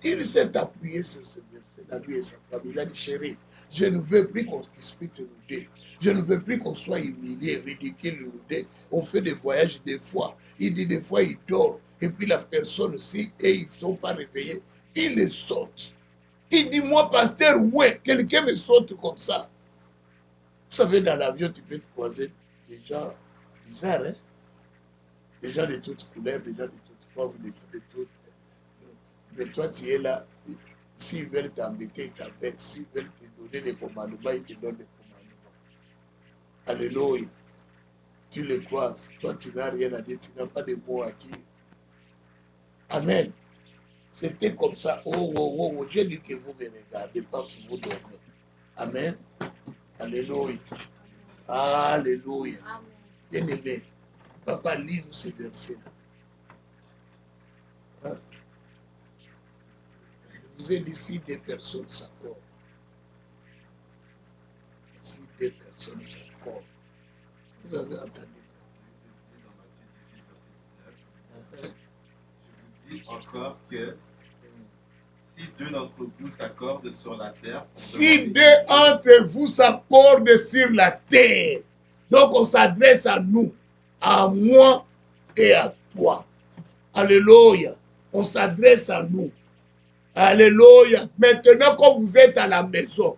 Il s'est appuyé sur ce verset-là, lui et sa famille. Il a dit, chérie, je ne veux plus qu'on dispute nous deux. Je ne veux plus qu'on soit humilié, ridicule nous deux. On fait des voyages des fois. Il dit des fois, il dort. Et puis la personne aussi, et ils ne sont pas réveillés. Il les saute. Il dit, moi, pasteur, ouais, quelqu'un me saute comme ça. Vous savez, dans l'avion, tu peux te croiser des gens bizarres, hein? Des gens de toutes couleurs, des gens de toutes formes, des gens de toutes... Mais toi, tu es là. S'ils veulent t'embêter, ils t'embêtent. S'ils veulent te donner des commandements, ils te donnent des commandements. Alléluia. Tu les croises. Toi, tu n'as rien à dire. Tu n'as pas de mots à dire. Amen. C'était comme ça. Oh. J'ai dit que vous ne me regardez pas, que vous dormez. Amen. Alléluia. Alléluia. Bien-aimé, papa, lis-nous ces versets-là. Hein? Je vous ai dit si des personnes s'accordent. Si des personnes s'accordent. Vous avez entendu. Je vous dis encore que si deux d'entre vous s'accordent sur la terre. Si deux entre vous s'accordent sur la terre, donc on s'adresse à nous, à moi et à toi. Alléluia. On s'adresse à nous. Alléluia. Maintenant, quand vous êtes à la maison,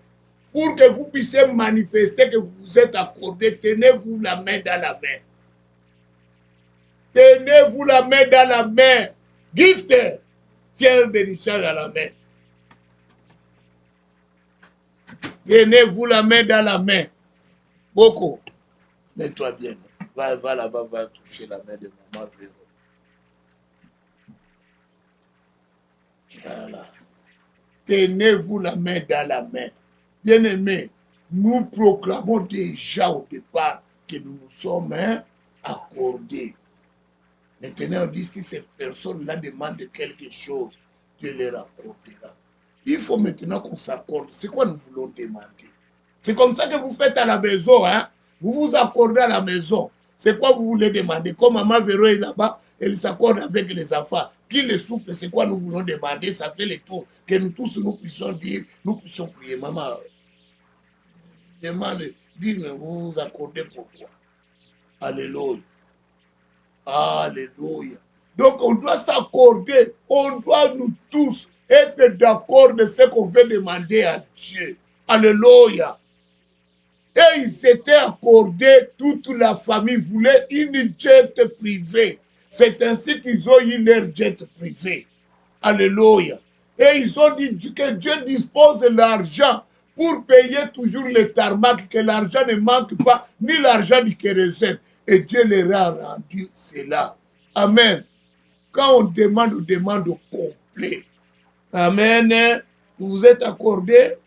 pour que vous puissiez manifester que vous vous êtes accordé. Tenez-vous la main dans la main. Tenez-vous la main dans la main. Gift, tiens un bénitier dans la main. Tenez-vous la main dans la main. Beaucoup. Mets-toi bien. Va là-bas, va toucher la main de maman Véro. Voilà. Tenez-vous la main dans la main. Bien-aimés, nous proclamons déjà au départ que nous nous sommes accordés. Maintenant, on dit si cette personne-là demande quelque chose, Dieu leur accordera. Il faut maintenant qu'on s'accorde. C'est quoi nous voulons demander? C'est comme ça que vous faites à la maison. Hein? Vous vous accordez à la maison. C'est quoi vous voulez demander? Comme maman Véro est là-bas, elle s'accorde avec les enfants. Qui les souffle, c'est quoi nous voulons demander? Ça fait le tour. Que nous tous, nous puissions dire, nous puissions prier. Maman, demande, dis-moi, vous vous accordez pourquoi? Alléluia. Alléluia. Donc on doit s'accorder. On doit nous tous être d'accord de ce qu'on veut demander à Dieu. Alléluia. Et ils s'étaient accordés, toute la famille voulait une jet privée. C'est ainsi qu'ils ont eu leur jet privé. Alléluia. Et ils ont dit que Dieu dispose de l'argent pour payer toujours les tarmacs, que l'argent ne manque pas, ni l'argent du kérosène. Et Dieu leur a rendu cela. Amen. Quand on demande au complet. Amen. Vous vous êtes accordés,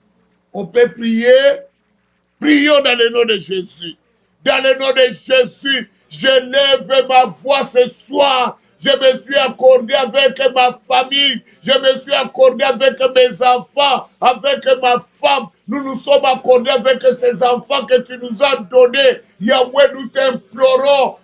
on peut prier. Prions dans le nom de Jésus. Dans le nom de Jésus, je lève ma voix ce soir. Je me suis accordé avec ma famille. Je me suis accordé avec mes enfants, avec ma femme. Nous nous sommes accordés avec ces enfants que tu nous as donnés. Yahweh, nous t'implorons,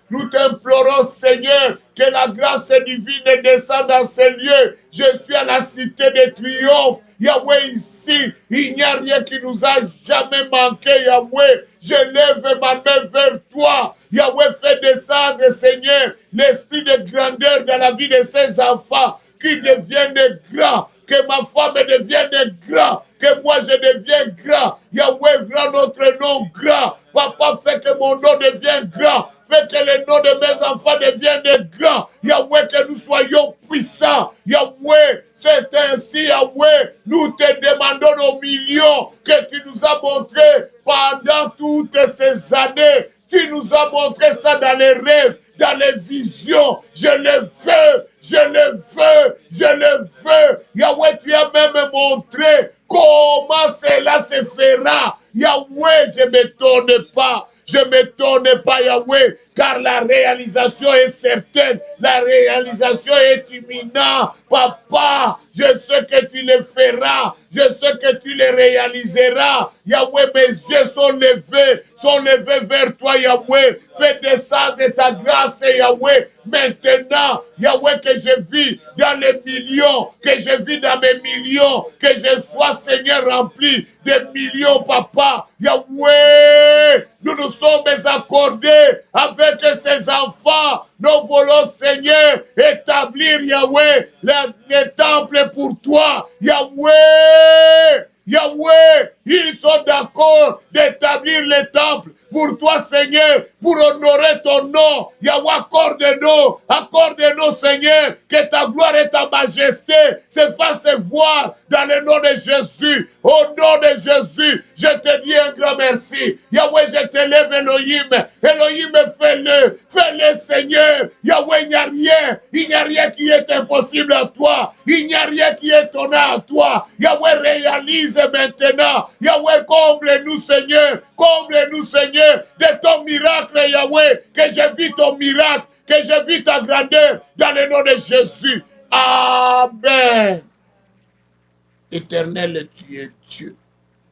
Seigneur, que la grâce divine descende dans ces lieux. Je suis à la cité de triomphe. Yahweh, ici, il n'y a rien qui nous a jamais manqué, Yahweh. Je lève ma main vers toi. Yahweh, fais descendre, Seigneur, l'esprit de grandeur dans la vie de ces enfants, qui deviennent grands, que ma femme devienne grand, que moi je devienne grand. Yahweh, rend notre nom grand. Papa, fais que mon nom devienne grand. Fais que le nom de mes enfants devienne grand. Yahweh, que nous soyons puissants. Yahweh, c'est ainsi, Yahweh, nous te demandons nos millions que tu nous as montrés pendant toutes ces années. Tu nous as montré ça dans les rêves, dans les visions. Je le veux, je le veux, je le veux. Yahweh, tu as même montré comment cela se fera. Yahweh, je ne m'étonne pas. Je ne m'étonne pas, Yahweh, car la réalisation est certaine. La réalisation est imminente. Papa, je sais que tu le feras. Je sais que tu le réaliseras. Yahweh, mes yeux sont levés vers toi, Yahweh. Fais descendre ta grâce, Yahweh. Maintenant, Yahweh, que je vis dans les millions, que je vis dans mes millions, que je sois, Seigneur, rempli de millions, Papa. Yahweh, nous nous sommes accordés avec ces enfants. Nous voulons, Seigneur, établir, Yahweh, les temples pour toi. Yahweh, Yahweh, ils sont d'accord d'établir les temples pour toi, Seigneur, pour honorer ton nom. Yahweh, accorde-nous, Seigneur, que ta gloire et ta majesté se fassent voir dans le nom de Jésus. Au nom de Jésus, je te dis un grand merci. Yahweh, je te lève, Elohim. Elohim, fais-le, Seigneur. Yahweh, il n'y a rien qui est impossible à toi. Il n'y a rien qui est étonnant à toi. Yahweh, réalise maintenant. Yahweh, comble-nous, Seigneur. Comble-nous, Seigneur, de ton miracle, Yahweh. Que je vis ton miracle, que je vis ta grandeur dans le nom de Jésus. Amen. Éternel, tu es Dieu.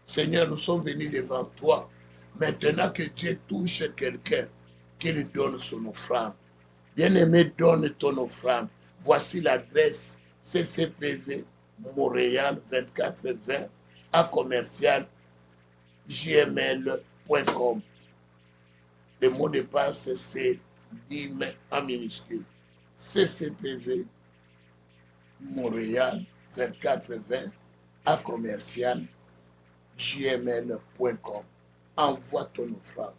Seigneur, nous sommes venus devant toi. Maintenant que Dieu touche quelqu'un, qu'il donne son offrande. Bien-aimé, donne ton offrande. Voici l'adresse CCPV Montréal 2420 à commercial gmail.com. Le mot de passe, c'est DIM en minuscule. CCPV Montréal 2420 à commercial gmail.com. Envoie ton offrande.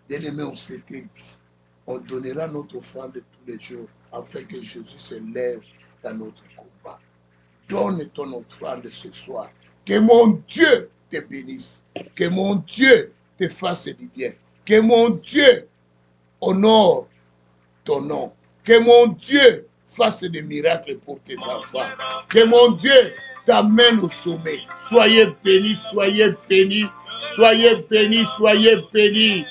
Bien-aimé, on s'était dit, on donnera notre offrande de tous les jours afin que Jésus se lève dans notre combat. Donne ton offrande ce soir. Que mon Dieu te bénisse. Que mon Dieu te fasse du bien. Que mon Dieu honore ton nom. Que mon Dieu fasse des miracles pour tes enfants. Que mon Dieu t'amène au sommet. Soyez bénis, soyez bénis, soyez bénis, soyez bénis.